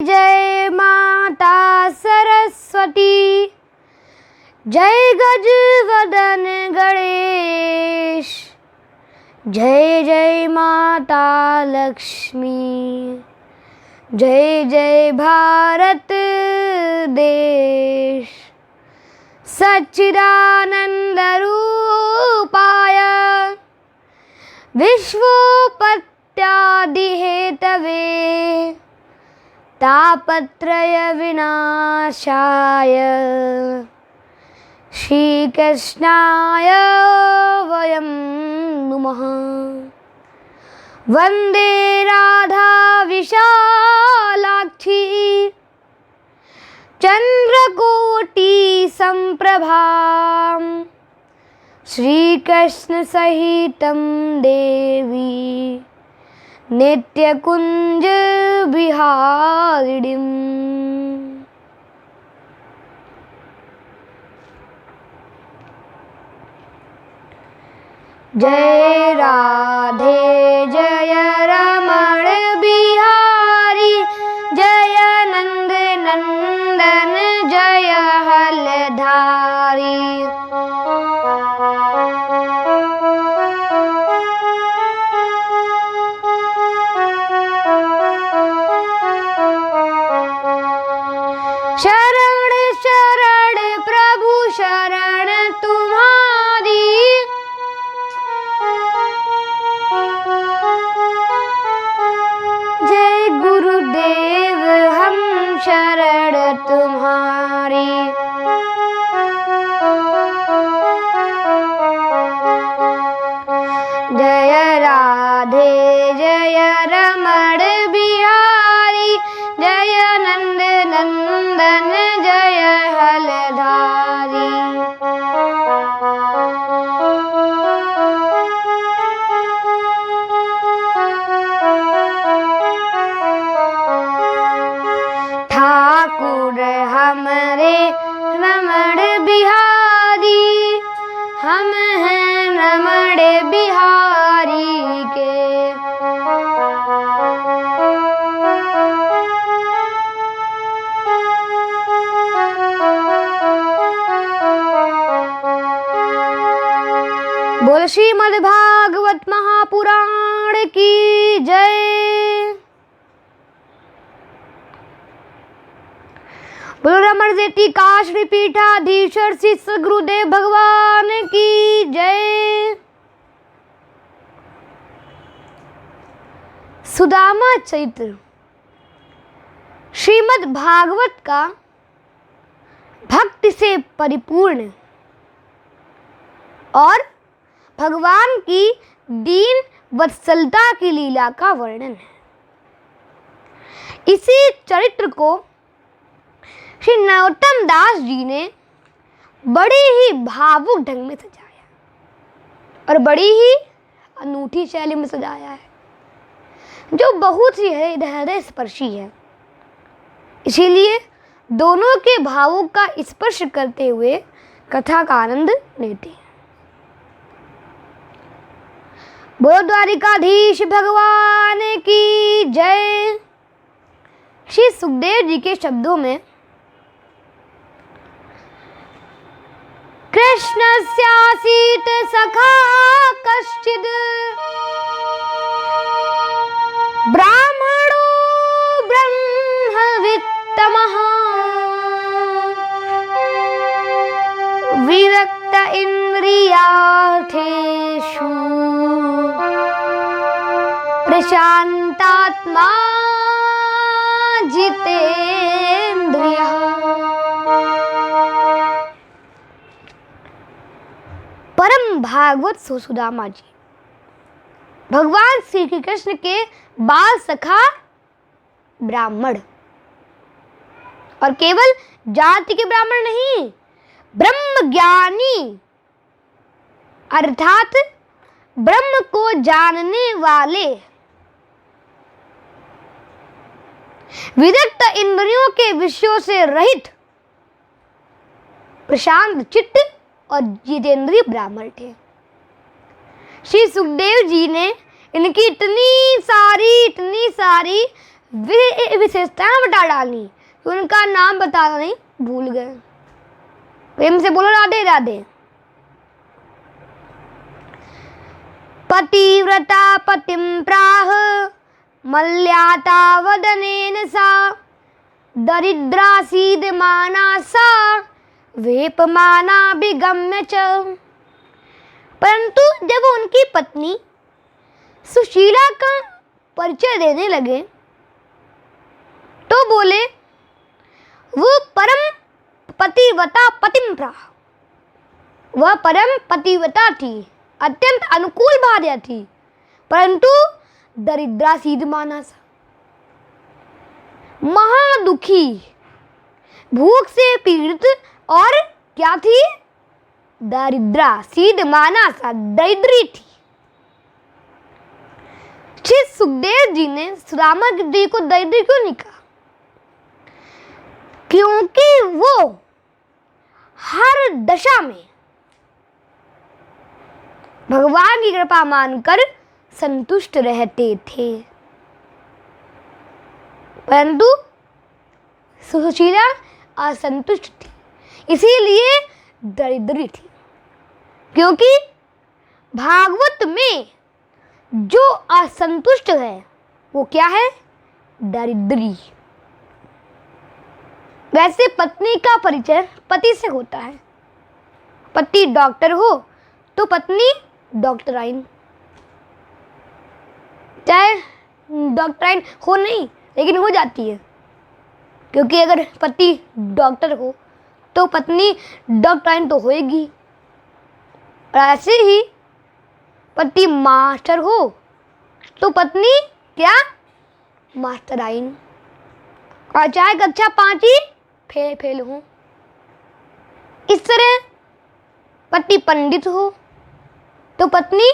जय माता सरस्वती, जय गजवदन गणेश, जय जय माता लक्ष्मी, जय जय भारत देश। सच्चिदानंद रूपाय विश्वोपत्यादि हेतवे तापत्रय विनाशाय श्रीकृष्णाय वयं नुमः। वंदे राधा विशालाक्षी चंद्रकोटि संप्रभां, श्रीकृष्ण सहितं देवी नित्यकुंज विहारिणीं। जय राधे जय रमण बिहारी, जय नंद नंदन जय हलधारी। शरण शरण प्रभु शरण तुम्हारी, जय गुरुदेव हम शरण तुम्हारी। जय राधे जय रमण बिहारी, जय नंद नंदन जय हलधारी। ठाकुर हमरे रमण बिहारी, हम हैं रमण बिहारी के। बोल श्रीमद् भागवत महापुराण की जय। बोलो रमण जेठी काशरी पीठाधीश्वर श्री सद्गुरुदेव भगवान की जय। सुदामा चरित्र श्रीमद् भागवत का भक्ति से परिपूर्ण और भगवान की दीन वत्सलता की लीला का वर्णन है। इसी चरित्र को श्री नरोत्तम दास जी ने बड़ी ही भावुक ढंग में सजाया और बड़ी ही अनूठी शैली में सजाया है, जो बहुत ही हृदय स्पर्शी है। इसीलिए दोनों के भावों का स्पर्श करते हुए कथा का आनंद लेते हैं। बोलो द्वारिकाधीश भगवान की जय। श्री सुखदेव जी के शब्दों में कृष्णस्यासीत सखा कश्चिद ब्राह्मणो ब्रह्मवित्तमः, विरक्त इंद्रियार्थेषु प्रशांतात्मा जितेन्द्रियः। परम भागवत सुदामा जी भगवान श्री कृष्ण के बाल सखा ब्राह्मण, और केवल जाति के ब्राह्मण नहीं, ब्रह्म ज्ञानी अर्थात ब्रह्म को जानने वाले, विरक्त इंद्रियों के विषयों से रहित, प्रशांत चित्त और जितेंद्रिय ब्राह्मण थे। श्री सुखदेव जी ने इनकी इतनी सारी वे विशेषताएं बता डाली कि उनका नाम बताना नहीं भूल गए। प्रेम से बोलो राधे राधे। पतिव्रता पतिं प्राह मल्याता वदनेन सा दरिद्रासीदमाना सा वेपमाना विगम्य च। परंतु जब उनकी पत्नी सुशीला का परिचय देने लगे तो बोले वो परम पतिव्रता पतिं प्राह, वह परम पतिव्रता थी, अत्यंत अनुकूल भार्या थी, परंतु दरिद्रा सीदमाना सा, महादुखी, भूख से पीड़ित और क्या थी? दरिद्रा सीदमाना सा, दरिद्री थी। श्री सुखदेव जी ने सुदामा जी को दरिद्री क्यों नहीं कहा? क्योंकि वो हर दशा में भगवान की कृपा मानकर संतुष्ट रहते थे, परंतु सुशीला असंतुष्ट थी, इसीलिए दरिद्री थी। क्योंकि भागवत में जो असंतुष्ट है वो क्या है? दरिद्री। वैसे पत्नी का परिचय पति से होता है। पति डॉक्टर हो तो पत्नी डॉक्टराइन, चाहे डॉक्टराइन हो नहीं लेकिन हो जाती है, क्योंकि अगर पति डॉक्टर हो तो पत्नी डॉक्टराइन तो होएगी। और ऐसे ही पति मास्टर हो तो पत्नी क्या? मास्टराइन। और चाहे कक्षा 5 ही फेल हो। इस तरह पति पंडित हो तो पत्नी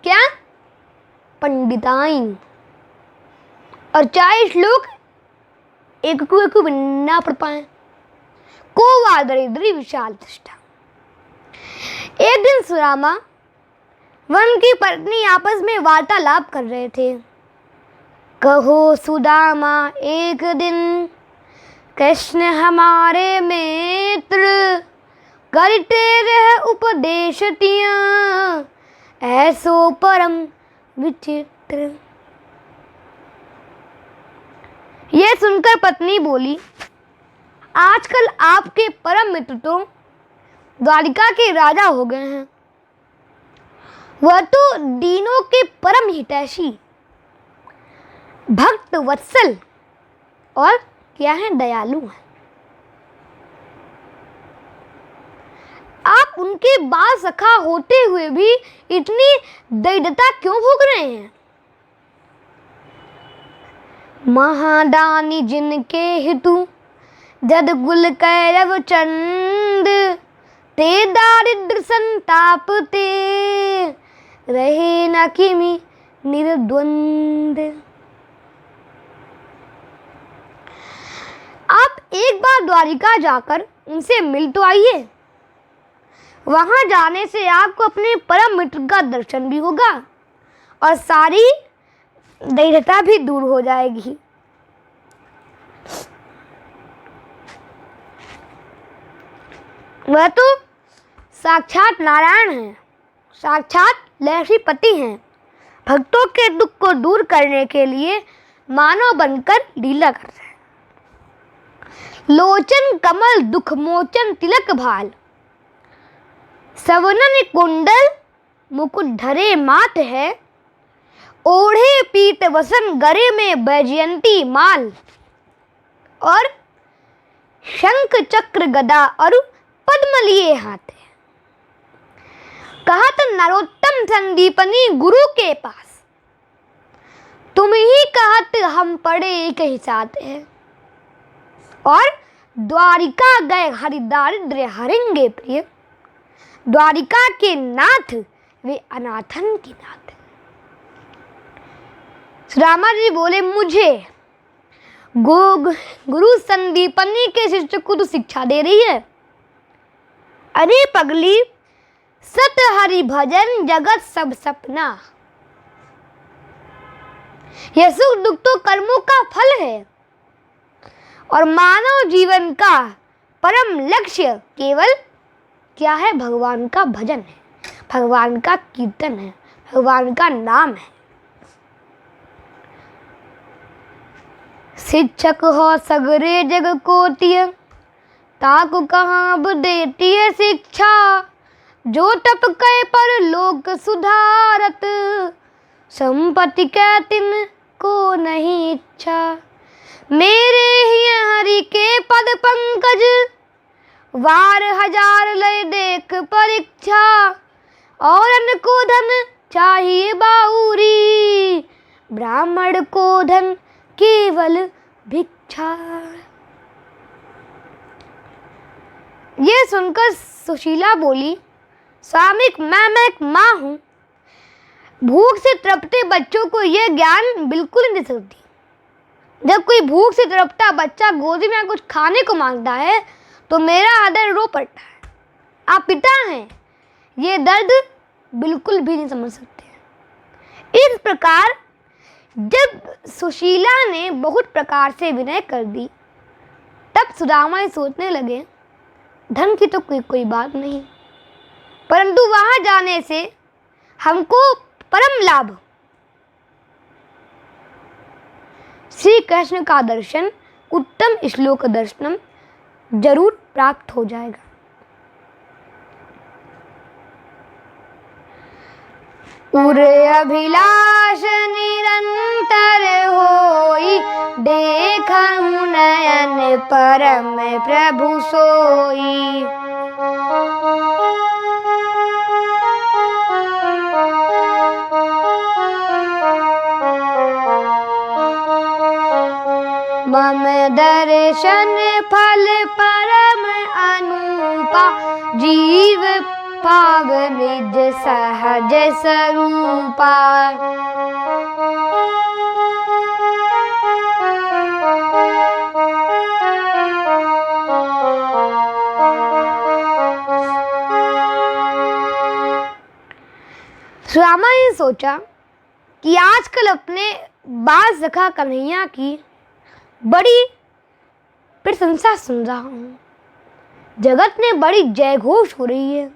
क्या? पंडिताइन। और चाहे श्लोक एक को ना पढ़ पाए। को वा दरिद्री विशाल दृष्टा। एक दिन सुदामा व उनकी पत्नी आपस में वार्तालाप कर रहे थे। कहो सुदामा एक दिन कृष्ण हमारे मित्र करते रह उपदेश तिया ऐसो परम विचित्र। यह सुनकर पत्नी बोली, आजकल आपके परम मित्र तो द्वारिका के राजा हो गए हैं। वह तो दीनों के परम हितैषी, भक्त वत्सल और क्या है? दयालु हैं। आप उनके बाल सखा होते हुए भी इतनी दरिद्रता क्यों भोग रहे हैं? महादानी जिनके हितु जद गुल कैरव चंद ते दारिद्र संताप ते रहे न किमी निर्द्वंद। आप एक बार द्वारिका जाकर उनसे मिल तो आइए। वहां जाने से आपको अपने परम मित्र का दर्शन भी होगा और सारी दरिद्रता भी दूर हो जाएगी। वह तो साक्षात नारायण हैं, साक्षात लहरीपति हैं। भक्तों के दुख को दूर करने के लिए मानव बनकर लीला कर रहे हैं। लोचन कमल दुख मोचन तिलक भाल सवनन कुंडल मुकुट धरे मात है ओढ़े पीत वसन गरे में बैजयंती माल और शंख चक्र गदा और पद्म लिए हाथ है। कहत नरोत्तम संदीपनी गुरु के पास तुम ही कहत हम पड़े कहीं साथ है और द्वारिका गए हरिदारिद्र्य हरेंगे प्रिय। द्वारिका के नाथ वे अनाथन के नाथ। सुदामा जी बोले, मुझे गुरु संदीपनी के शिष्य को तो शिक्षा दे रही है। अरे पगली, सत हरि भजन जगत सब सपना। यह सुख दुख तो कर्मों का फल है और मानव जीवन का परम लक्ष्य केवल क्या है? भगवान का भजन है, भगवान का कीर्तन है, भगवान का नाम है। शिक्षक हो सगरे जग को तिय, ताकु कहाँ अब देती है शिक्षा। जो तप कै पर लोक सुधारत, संपत्ति कै तिन को नहीं इच्छा। मेरे ही हरि के पद पंकज, वार हजार लय देख परीक्षा। और अन्न को धन चाहिए बाउरी, ब्राह्मण को धन केवल भिक्षा। ये सुनकर सुशीला बोली, स्वामी मैं एक माँ हूँ, भूख से तड़पते बच्चों को यह ज्ञान बिल्कुल नहीं दे सकती। जब कोई भूख से तड़पता बच्चा गोदी में कुछ खाने को मांगता है तो मेरा हृदय रो पड़ता है। आप पिता हैं, ये दर्द बिल्कुल भी नहीं समझ सकते। इस प्रकार जब सुशीला ने बहुत प्रकार से विनय कर दी, तब सुदामा सोचने लगे, धन की तो कोई बात नहीं, परंतु वहां जाने से हमको परम लाभ श्री कृष्ण का दर्शन, उत्तम श्लोक दर्शनम जरूर प्राप्त हो जाएगा। उर अभिलाष निरंतर होई, देखहु नयन परम प्रभु सोई। मम दर्शन फल परम अनुपा, जीव पाव निज सहज स्वरूपा। सुदामा ने सोचा कि आजकल अपने बाल सखा कन्हैया की बड़ी प्रशंसा सुन रहा हूँ, जगत में बड़ी जय घोष हो रही है।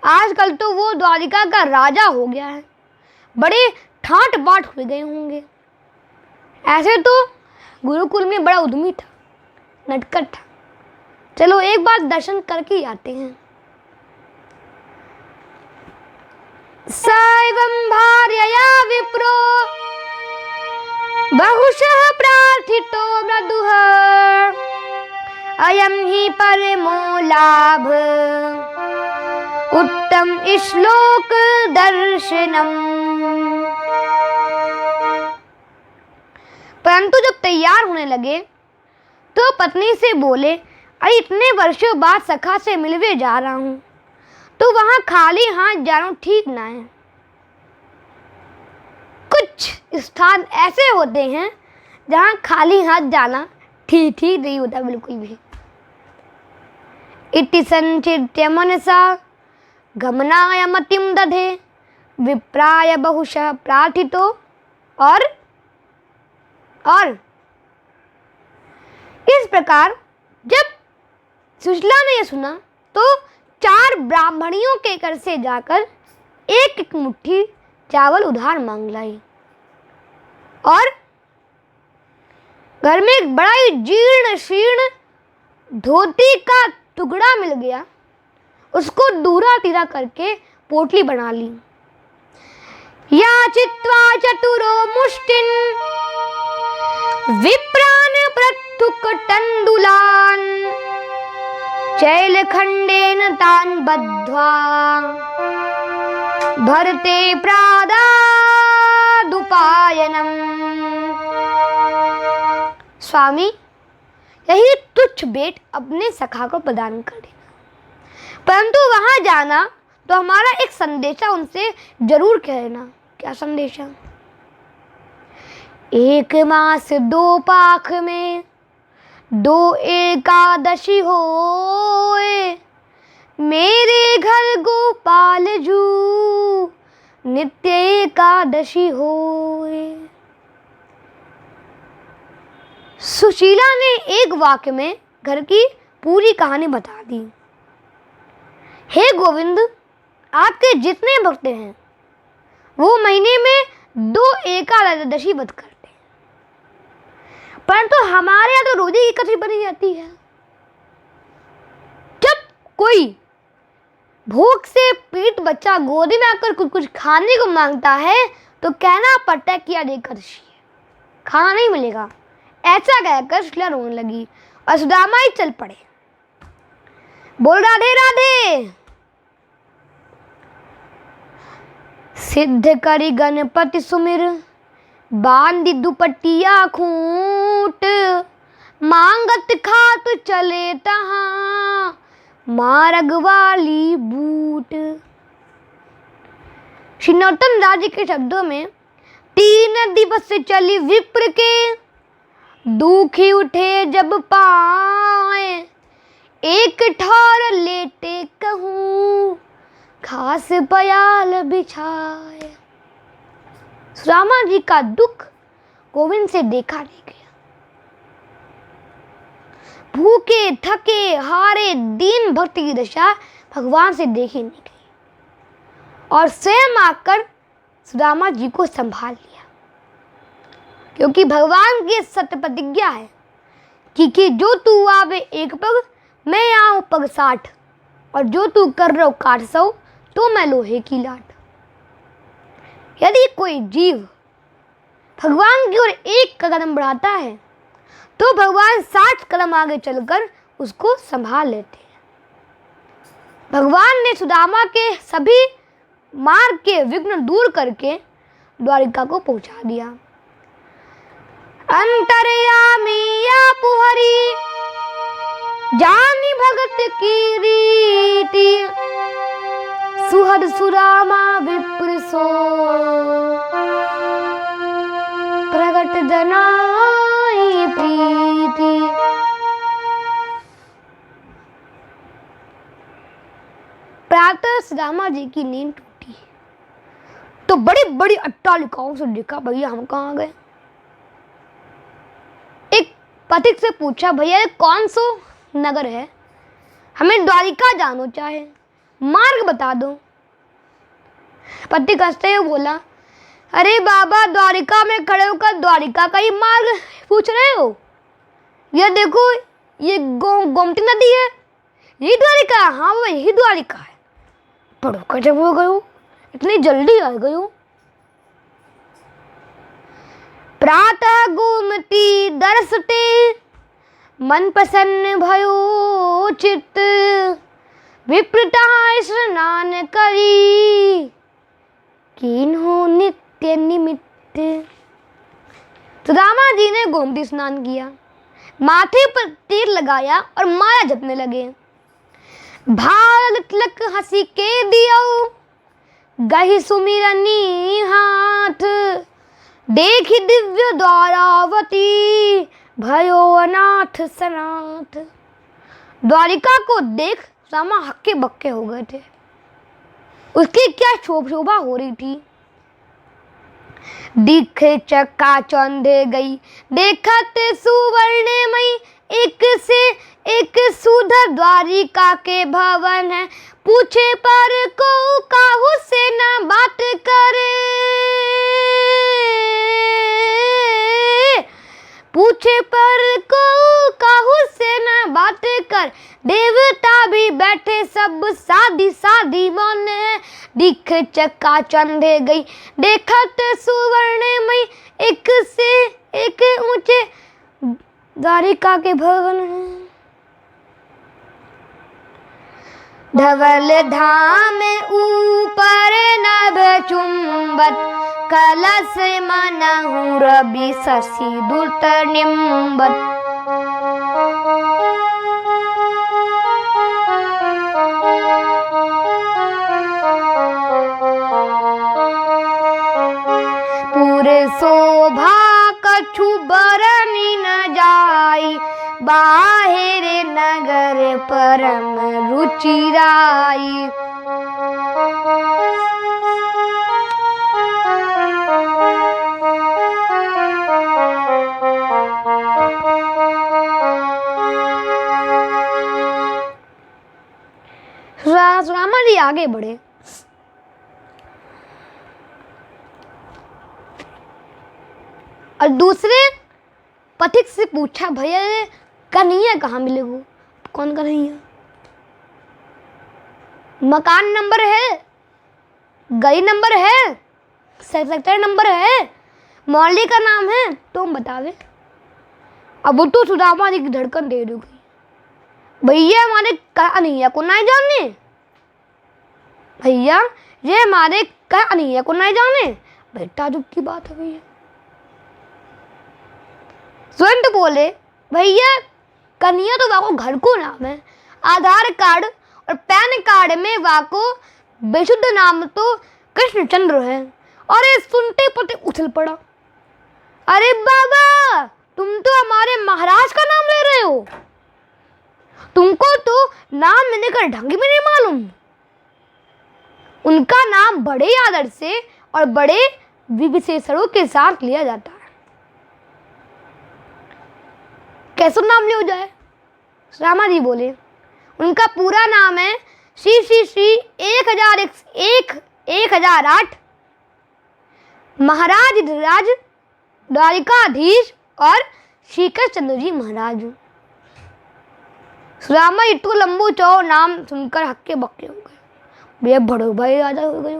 आजकल तो वो द्वारिका का राजा हो गया है, बड़े ठाट बाट हो गए होंगे। ऐसे तो गुरुकुल में बड़ा उद्यमी था, नटखट था। चलो एक बार दर्शन करके ही आते हैं। सैवं भार्यया विप्रो, बहुशः प्रार्थितो मृदुः, अयं हि परमो लाभ, उत्तम श्लोक दर्शनम। परंतु जब तैयार होने लगे तो पत्नी से बोले, अरे इतने वर्षों बाद सखा से मिलने जा रहा हूँ, तो वहां खाली हाथ जाना ठीक ना है। कुछ स्थान ऐसे होते हैं जहां खाली हाथ जाना ठीक नहीं होता बिल्कुल भी। इति संचित्य मनसा गमनाय मतिम दधे, विप्राय बहुशः प्रार्थितो। और इस प्रकार जब सुशीला ने यह सुना तो 4 ब्राह्मणियों के घर से जाकर एक एक मुट्ठी चावल उधार मांग लाई, और घर में एक बड़ा ही जीर्ण शीर्ण धोती का टुकड़ा मिल गया, उसको दूरा तीरा करके पोटली बना ली। याचित्वा चतुरो मुष्टिन, विप्रान प्रत्युक तंडुलान, चैलखंडेन तान बद्ध्वा, भरते प्रादादुपायनम। स्वामी, यही तुच्छ भेंट अपने सखा को प्रदान कर देना, परंतु वहां जाना तो हमारा एक संदेशा उनसे जरूर कहना। क्या संदेशा? 1 मास 2 पाख में 2 एकादशी होए, मेरे घर गोपाल जू नित्य एकादशी होए। सुशीला ने एक वाक्य में घर की पूरी कहानी बता दी। हे गोविंद, आपके जितने भक्त हैं वो महीने में 2 एकादशी व्रत करते हैं, परंतु हमारे यहाँ तो रोज ही एकादशी बनी जाती है। जब कोई भूख से पीट बच्चा गोदी में आकर कुछ खाने को मांगता है तो कहना पड़ता है कि आज एकादशी है, खाना नहीं मिलेगा। ऐसा कहकर सुशीला रोने लगी और सुदामा ही चल पड़े। बोल राधे राधे। सिद्ध करी गणपति सुमिर, बांधी दुपट्टिया खूंट, मांगत खात चले तहां, मारग वाली बूट। श्री नरोत्तम दास जी के शब्दों में 3 दिवस से चली विप्र के, दुखी उठे जब पाए, एक ठौर लेटे कहूँ, खास पयाल बिछाए। सुदामा जी का दुख गोविंद से देखा नहीं गया। भूखे थके हारे दीन भक्त की दशा भगवान से देखी नहीं गई और स्वयं आकर सुदामा जी को संभाल लिया, क्योंकि भगवान की सत्य प्रतिज्ञा है कि जो तू आवे एक पग, मैं आऊं पग 60, और जो तू कर रहो काट 100, तो मैं लोहे की लाट। यदि कोई जीव भगवान की ओर एक कदम बढ़ाता है तो भगवान 60 कदम आगे चलकर उसको संभाल लेते हैं। भगवान ने सुदामा के सभी मार्ग के विघ्न दूर करके द्वारिका को पहुंचा दिया। अंतर्यामी आपु हरि, जानी भगत की रीति, सुहद सुदामा विप्र सो, प्रगट जनाई प्रीति। प्रातः सुदामा जी की नींद टूटी तो बड़ी बड़ी अट्टालिकाओं से देखा, भैया हम कहाँ गए। एक पथिक से पूछा, भैया कौन सो नगर है, हमें द्वारिका जानो चाहे, मार्ग बता दो। पथिक हंसते हुए बोला, अरे बाबा, द्वारिका में खड़े होकर द्वारिका का ही मार्ग पूछ रहे हो? यह देखो, ये गोमती नदी है, यही द्वारिका? हाँ वो यही द्वारिका है। पढ़ो कर जब हो गयो, इतनी जल्दी आ गयो। प्रातः गोमती दर्शते, मन प्रसन्न भयो चित्त, विप्रता स्नान करी, कीन्हो नित्य निमित्त। सुदामा जी ने गोमती स्नान किया, माथे पर तीर लगाया और माला जपने लगे। भाल तिलक हंसी के दियो, गही सुमिरनी हाथ, देखी दिव्य द्वारावती, भयो अनाथ सनाथ। द्वारिका को देख सुदामा हक्के बक्के हो गए थे। उसकी क्या शोभा हो रही थी। दिखे चक्का चौंधे गई, देखत सुवर्णमयी, एक से एक सुधर द्वारिका के भवन है, पूछे पर को काहू से न बात करे, पूछे पर को काहू से न बात कर, देवता भी बैठे सब साधी साधी मन है। दिख चक्का चंदे गई, देखत सुवर्णमयी, एक से एक ऊंचे द्वारिका के भवन है। धवल धाम ऊपर नभ चुंबत, कलश मनहु रवि शशि दुत निम्बत। पूरे शोभा कछु बरनी न जाई, बाहिर नगर परम रुचिराई। कहा सुदामा जी आगे बढ़े। और दूसरे पथिक से पूछा, भैया ये कन्हैया कहाँ मिलेगा? कौन कन्हैया? मकान नंबर है, गली नंबर है, सेक्टर नंबर है, मोहल्ले का नाम है, तुम बतावे। अब वो तो सुदामा जी की धड़कन दे गई, भैया हमारे कन्हैया को नहीं जाने, भैया ये हमारे कन्हैया को नहीं जाने। बेटा चुप की बात है भैया। स्वयं तो बोले, भैया कन्हैया तो वाको घर को नाम है, आधार कार्ड और पैन कार्ड में वाको बेशुद्ध नाम तो कृष्णचंद्र है। और ये सुनते पते उछल पड़ा, अरे बाबा तुम तो हमारे महाराज का नाम ले रहे हो, तुमको तो नाम लेने का ढंग भी नहीं मालूम। उनका नाम बड़े आदर से और बड़े विशेषणों के साथ लिया जाता है। कैसे नाम लिया जाए? रामा जी बोले, उनका पूरा नाम है श्री श्री श्री 1008 महाराज राज द्वारिकाधीश और श्रीकृष्ण चंद्र जी महाराज। सुदामा इतो लंबू चौड़ नाम सुनकर हक्के बक्के हो गए, भैया बड़ो भाई राजा हो गए,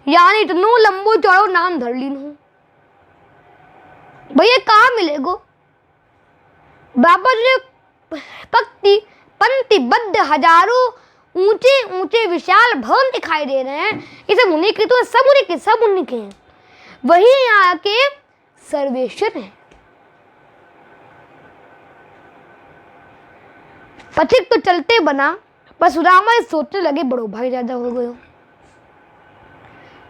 यानी इतनो लंबू चौड़ो नाम धर लीन हूँ। भैया कहाँ मिलेगो? बाबा जो पंक्तिबद्ध हजारों ऊंचे ऊंचे विशाल भवन दिखाई दे रहे हैं, ये सब उन्हीं के, तो सब उन्हीं के हैं, वही यहाँ के सर्वेश्वर हैं। पथिक तो चलते बना, पर सुदामा सोचने लगे बड़ो भाई राजा हो गए।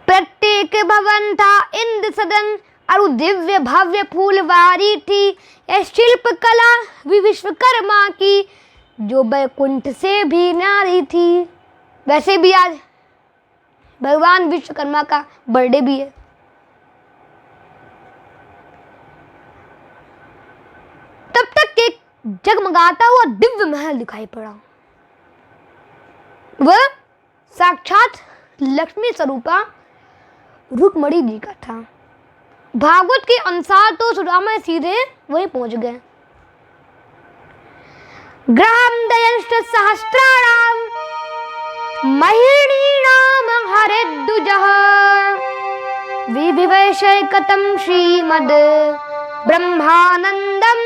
प्रत्येक भवन था इंद्र सदन, और दिव्य भव्य फूलवारी थी। यह शिल्प कला विश्वकर्मा की, जो बैकुंठ से भी न्यारी थी। वैसे भी आज भगवान विश्वकर्मा का बर्थडे भी है। तब तक एक जगमगाता हुआ दिव्य महल दिखाई पड़ा। वह साक्षात लक्ष्मी स्वरूपा रुक्मणी जी का था। भागवत के अनुसार तो सुदामा सीधे वहीं पहुंच गए। ग्राम दयंष्ट सहस्त्राणाम महिणीनाम हरिद्दुजः विविवैषैकतम श्रीमद् ब्रह्मानंदम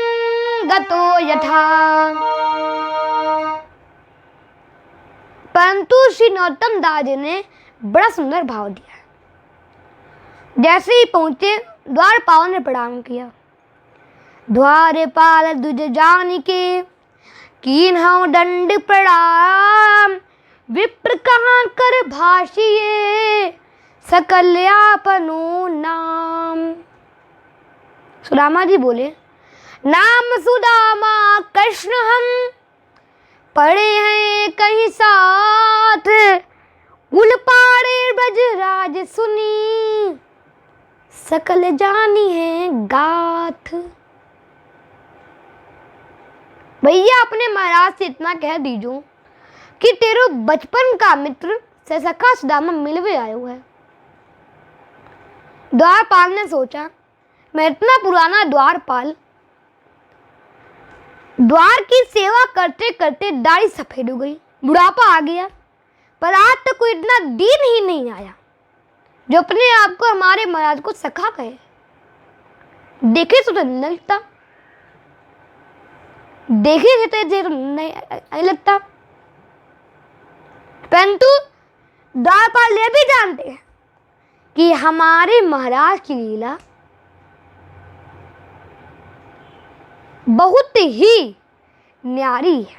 गतो यथा। परंतु श्री नरोत्तम दास जी ने बड़ा सुंदर भाव दिया। जैसे ही पहुंचे द्वारपाल ने प्रणाम किया। द्वारपाल दुज जानिके कीन्हौ दंड प्रणाम, विप्र कहाँ कर भाषिए सकल आपनो नाम। सुदामा जी बोले, नाम सुदामा कृष्ण हम पढ़े हैं कहीं साथ, कुल पाड़े ब्रजराज सुनी सकल जानी है गाथ। भैया अपने महाराज से इतना कह दीजो कि तेरो बचपन का मित्र से सखा सुदामा मिलवे आयो है। द्वारपाल ने सोचा, मैं इतना पुराना द्वारपाल, द्वार की सेवा करते करते दाढ़ी सफेद हो गई, बुढ़ापा आ गया, पर आज तक कोई इतना दिन ही नहीं आया जो अपने आप को हमारे महाराज को सखा कहे। देखे तो नहीं लगता, देखे थे तो नहीं लगता। परंतु द्वारपाल ये भी जानते हैं कि हमारे महाराज की लीला बहुत ही न्यारी है।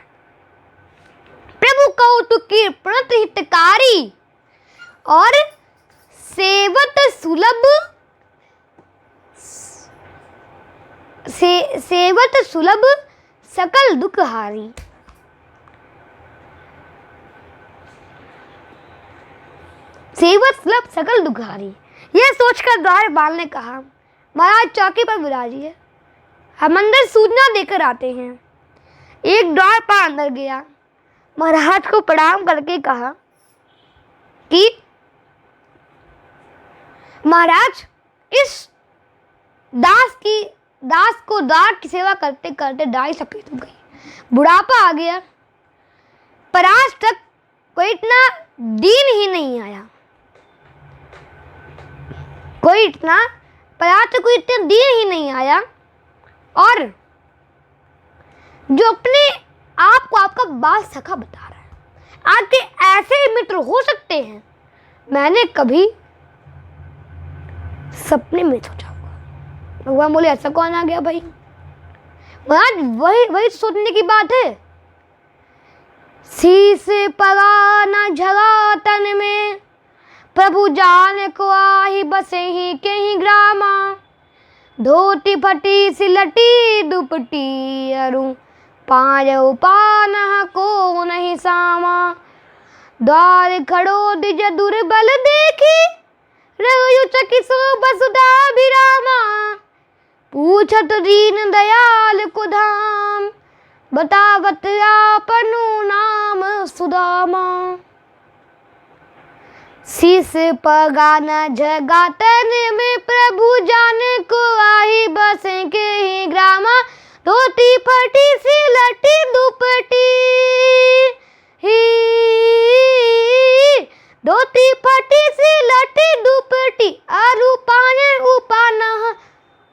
प्रभु कौतुक की प्रणत हितकारी और सेवत सुलभ सकल दुखहारी। सेवत सुलभ सकल दुखहारी, यह सोचकर द्वारपाल ने कहा, महाराज चौकी पर बुलाइए, हम अंदर सूचना देकर आते हैं। एक द्वारपाल अंदर गया, महाराज को प्रणाम करके कहा, कि महाराज इस दास को दास की सेवा करते करते दाढ़ी सफेद हो गई, बुढ़ापा आ गया, पर आज तक कोई इतना दिन ही नहीं आया, कोई इतना दिन ही नहीं आया। और जो अपने आप को आपका बाल सखा बता रहा है, आपके ऐसे मित्र हो सकते हैं, मैंने कभी सपने में सोचा होगा। भगवान बोले ऐसा कौन आ गया भाई? महाराज वही सोचने की बात है। शीस पगा न झगा तन में, प्रभु जान को आही बसे ही के ही ग्रामा। धोती फटी सिलटी दुपटी अरु, पाँव पान को नहीं सामा। द्वार खड़ो दिज दुर्बल देखी, रघु चकी सो बसुधा विरामा। पूछत दीन दयाल को धाम, बतावत आपनु नाम सुदामा। शीस पगा न झगा तन में, प्रभु जान को आही बसे के ही ग्रामा। धोती फटी सिलटी दुपटी ही, धोती फटी सिलटी दुपटी अरु, पाँव उपान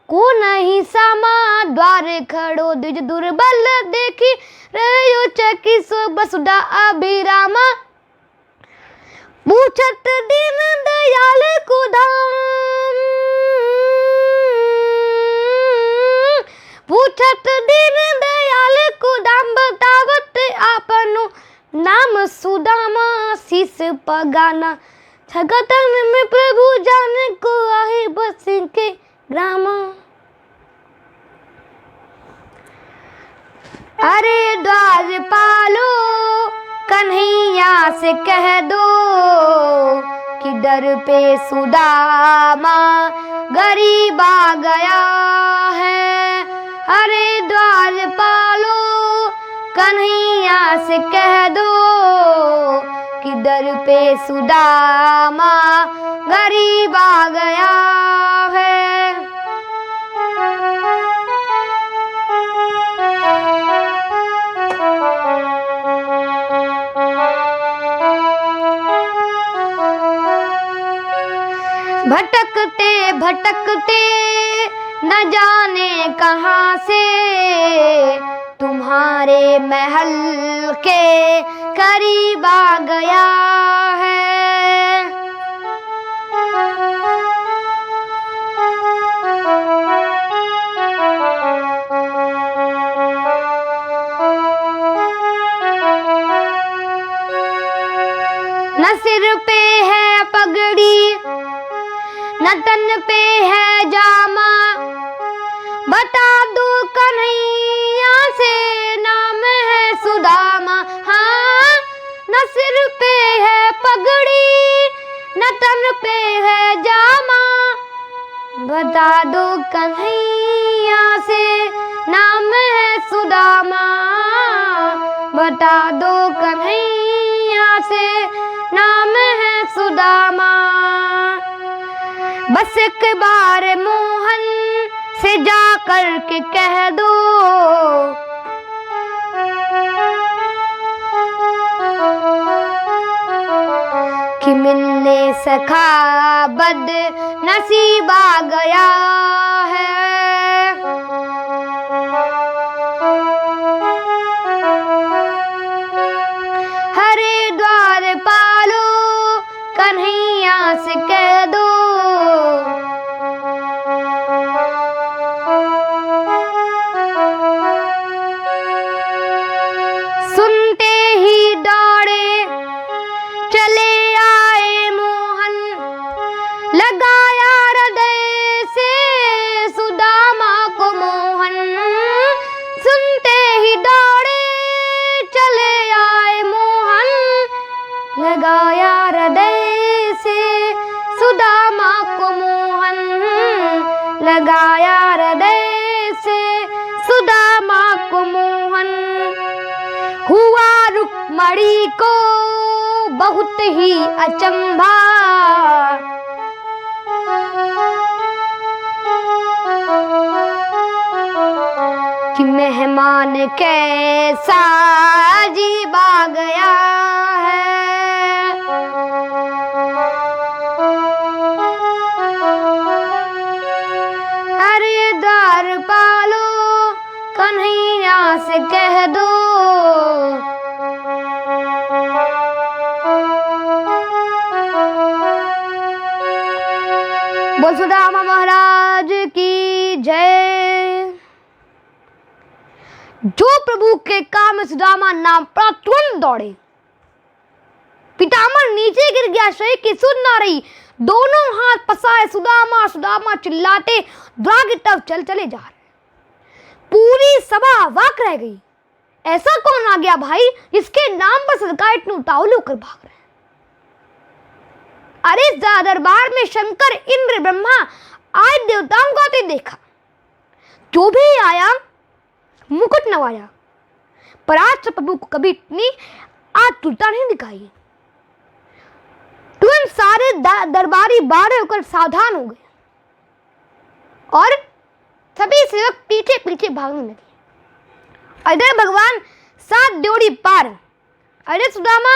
को नहीं सामा। द्वार खड़ो द्विज दुर्बल देखी, रयो चकी सो बसुधा अभिरामा। पूछत दीन दयाल को धाम, पूछत दीन दयाल को धाम। बतावत आपनु नाम सुदामा। शीस पगाना छगतन में, प्रभु जान को आए बस के ग्रामा। अरे द्वार पालो कन्हैया से कह दो, कि दर पे सुदामा गरीब आ गया है। अरे द्वार पालो कन्हैया से कह दो, कि दर पे सुदामा गरीब आ गया है। भटकते भटकते न जाने कहाँ से, तुम्हारे महल के करीब आ गया है। न सिर पे है पगड़ी, न तन पे है जामा। बता दो कन्हैया से नाम है सुदामा। हाँ, न सिर पे है पगड़ी, न तन पे है जामा। बता दो कन्हैया से नाम है सुदामा। बता दो कन्हैया से नाम है सुदामा। बस एक बार मोहन से जा कर के कह दो, कि मिलने सखा बद नसीब आ गया है। हरे द्वार पालो कन्हैया से कह दो, सुनते ही दौड़े चले आए मोहन। लगाया हृदय से सुदामा को मोहन। सुनते ही दौड़े चले आए मोहन। लगाया हृदय से सुदामा को मोहन। लगाया हृदय से सुदामा को मोहन। हुआ रुक्मणी को बहुत ही अचंभा। कि मेहमान कैसा अजीब आ गया है। अरे द्वार पालो कन्हैया से कह दो। बोल सुदामा महाराज की जय। जो प्रभु के काम में सुदामा नाम पड़ा तुरंत दौड़े। पितामह नीचे गिर गया, शरीर की सुध ना रही, दोनों हाथ पसाए सुदामा सुदामा चिल्लाते द्वार की तरफ चले जा रहे। पूरी सभा अवाक रह गई। ऐसा कौन आ गया भाई इसके नाम पर सरकार इतने उतावले होकर भाग रहे हैं? अरे दरबार में शंकर इंद्र ब्रह्मा आदि देवताओं को आते देखा। जो भी आया मुकुट नवाया, पर आज प्रभु को कभी इतनी आतुरता नहीं दिखाई। तुरंत सारे दरबारी बाहर होकर सावधान हो गए और सभी सेवक पीछे पीछे भागने लगे। इधर भगवान 7 ड्योढ़ी पार। अरे सुदामा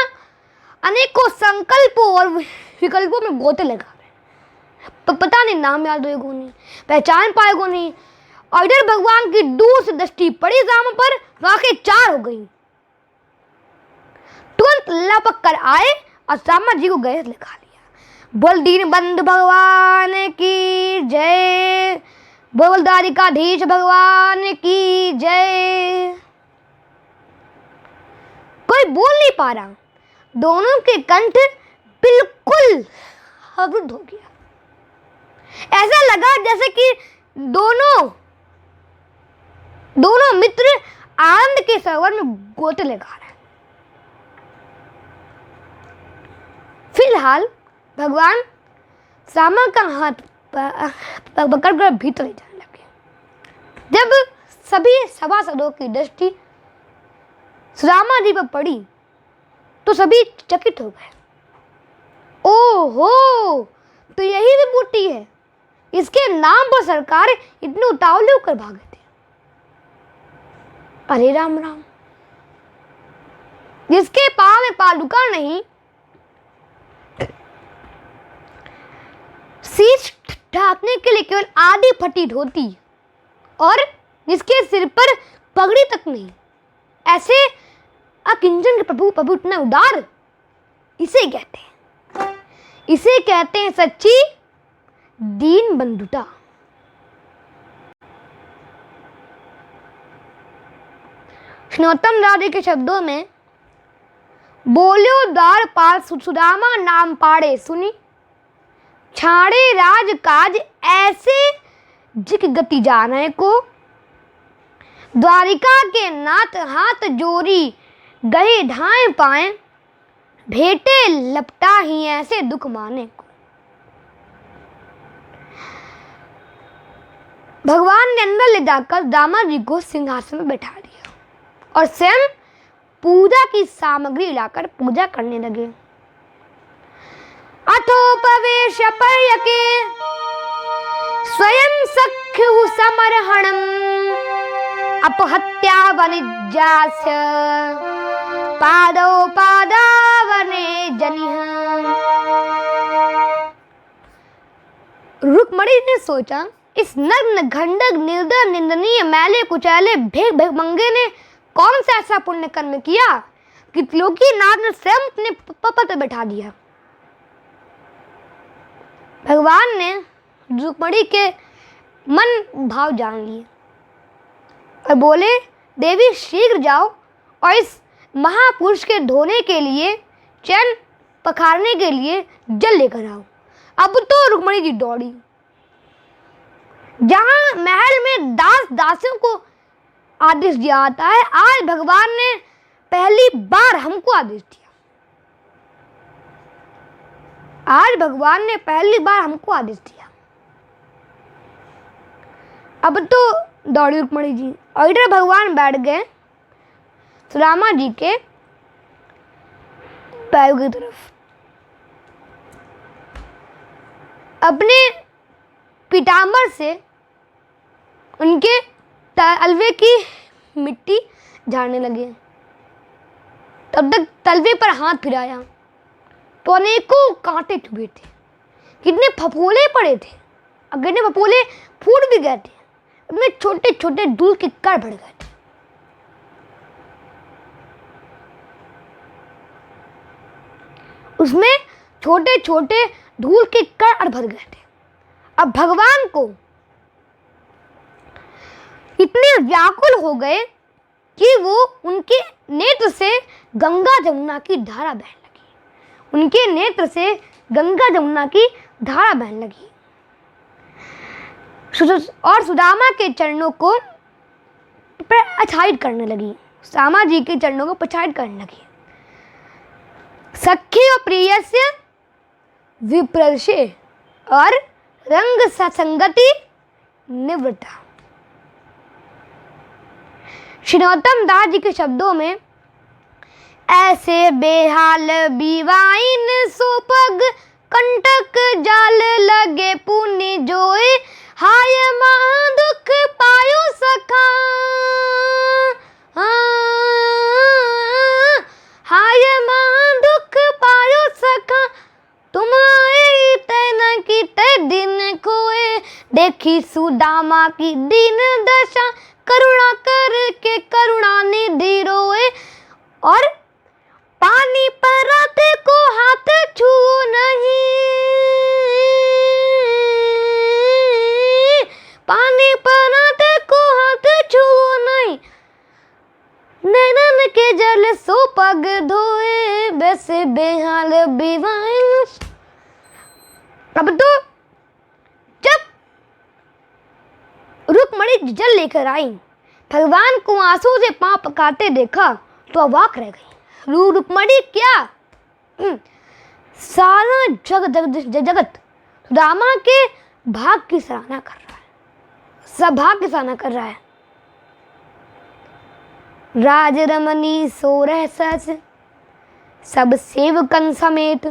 अनेकों संकल्पों और विकल्पों में गोते लगा रहे। पता नहीं नाम याद होएगा नहीं, पहचान पाएगा नहीं। और इधर भगवान की दूर से दृष्टि पड़ी सुदामा पर, आंखें 4 हो गई। तुरंत लपक कर आए और सुदामा जी को गले से लगा लिया। बोल दीन बंधु भगवान की जय। बोल द्वारिकाधीश भगवान की जय। कोई बोल नहीं पा रहा, दोनों के कंठ बिल्कुल अवरुद्ध हो गया। ऐसा लगा जैसे कि दोनों मित्र आनंद के सरोवर में गोते लगा रहे हैं। फिलहाल भगवान सामा का हाथ पकड़कर भीतर ले जाने लगे। जब सभी सभासदों की दृष्टि सुदामा जी पर पड़ी तो सभी चकित हो गए। ओहो, तो यही विभूति है, इसके नाम पर सरकार इतने उतावले होकर भागे थे। अरे राम राम, जिसके पाँव में पादुका नहीं, शीश ढाकने के लिए केवल आधी फटी धोती और जिसके सिर पर पगड़ी तक नहीं, ऐसे अकिंचन के प्रभु इतना उदार, इसे कहते हैं सच्ची दीन बंधुता। नरोत्तम दास के शब्दों में बोलो द्वार पाल सुदामा नाम पाड़े सुनी, छाड़े राज काज ऐसे जिक गति जाने को, द्वारिका के नाथ हाथ जोरी गए ढाए पाए, भेटे लपटा ही ऐसे दुख माने को। भगवान ने अंदर ले जाकर दामा जी को सिंहासन में बैठा दिया और स्वयं पूजा की सामग्री लाकर पूजा करने लगे। अथोपवेश पर्यके स्वयं सख्यु समर्हणम्, अपहत्या वनिज्यास्य पादौ पादावने जनिह। रुक्मणी ने सोचा, इस नग्न घंडक निर्दय निंदनीय मैले कुचैले भेग भेगमंगे ने कौन सा ऐसा पुण्य कर्म किया कि त्रिलोकीनाथ ने स्वयं अपने पद पर बैठा दिया। भगवान ने रुक्मणी के मन भाव जान लिए और बोले, देवी शीघ्र जाओ और इस महापुरुष के धोने के लिए, चैन पखारने के लिए जल लेकर आओ। अब तो रुक्मणी जी दौड़ी। जहां महल में दास दासियों को आदेश दिया जाता है, आज भगवान ने पहली बार हमको आदेश दिया। आज भगवान ने पहली बार हमको आदेश दिया। अब तो दौड़ी रुक्मणी जी और इधर भगवान बैठ गए सुदामा जी के पैरों की तरफ। अपने पीताम्बर से उनके तलवे की मिट्टी झाड़ने लगे। तब तक तलवे पर हाथ फिराया तो अनेकों कांटे चुभे थे, कितने फफोले पड़े थे, और कितने फफोले फूट भी गए थे। उनमें छोटे छोटे धूल के कण भर गए थे। उसमें छोटे छोटे धूल के कण भर गए थे। अब भगवान को इतने व्याकुल हो गए कि वो उनके नेत्र से गंगा जमुना की धारा बहने लगी। उनके नेत्र से गंगा जमुना की धारा बहने लगी और सुदामा के चरणों को आच्छादित करने लगी। सुदामा जी के चरणों को प्रचारित करने लगी। सखी और प्रियस्य विप्रशे और रंग संगति निवृत्ता। श्री नरोत्तम दास जी के शब्दों में, ऐसे बेहाल बीवाइन सोपग कंटक जाल लगे पुनि जोए, हाय मां दुख पायो सखा, हाय मां दुख पायो सखा, तुम आए तैन की तै दिन खोए, देखी सुदामा की दीन दशा, करुणा करके करुणा निधि रोए, और पानी पराते को हाथ छू नहीं, पानी पराते को हाथ छू नहीं, नैनन के जल सो पग धोए, वैसे बेहाल बीवाइन। अब तो जब रुक्मणी जल लेकर आई, भगवान को आंसू से पांव पकाते देखा तो अवाक रह गई। रुक्मणी क्या, सारा जगत सुदामा के भाग की सराहना कर रहा है, सब भाग की सराहना कर रहा है। राज रमनी सोरह सहस सब सेवकन समेत,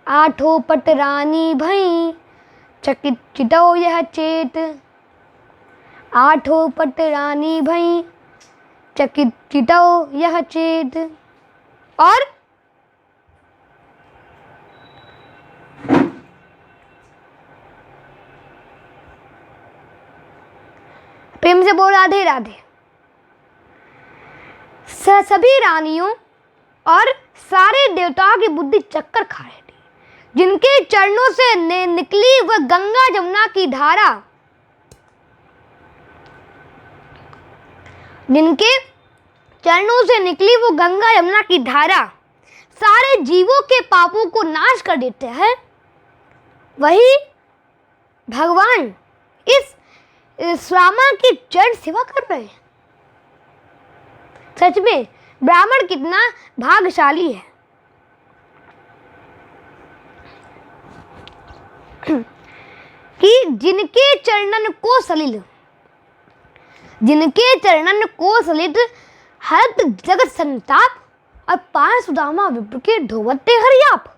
आठों पट रानी भई चकित चितौ यह चेत, आठों पट रानी भई चकित चितौ यह चेत। और प्रेम से बोल राधे राधे। सभी रानियों और सारे देवताओं की बुद्धि चक्कर खा रही थी। जिनके चरणों से निकली वह गंगा जमुना की धारा, जिनके चरणों से निकली वो गंगा यमुना की धारा सारे जीवों के पापों को नाश कर देते हैं, वही भगवान इस सुदामा की चरण सेवा कर रहे हैं। सच में ब्राह्मण कितना भाग्यशाली है कि जिनके चरणन को सलिल, जिनके चरणन को सलित हरत जगत संताप, और पांच सुदामा विप्र के ढोवते हरियाप।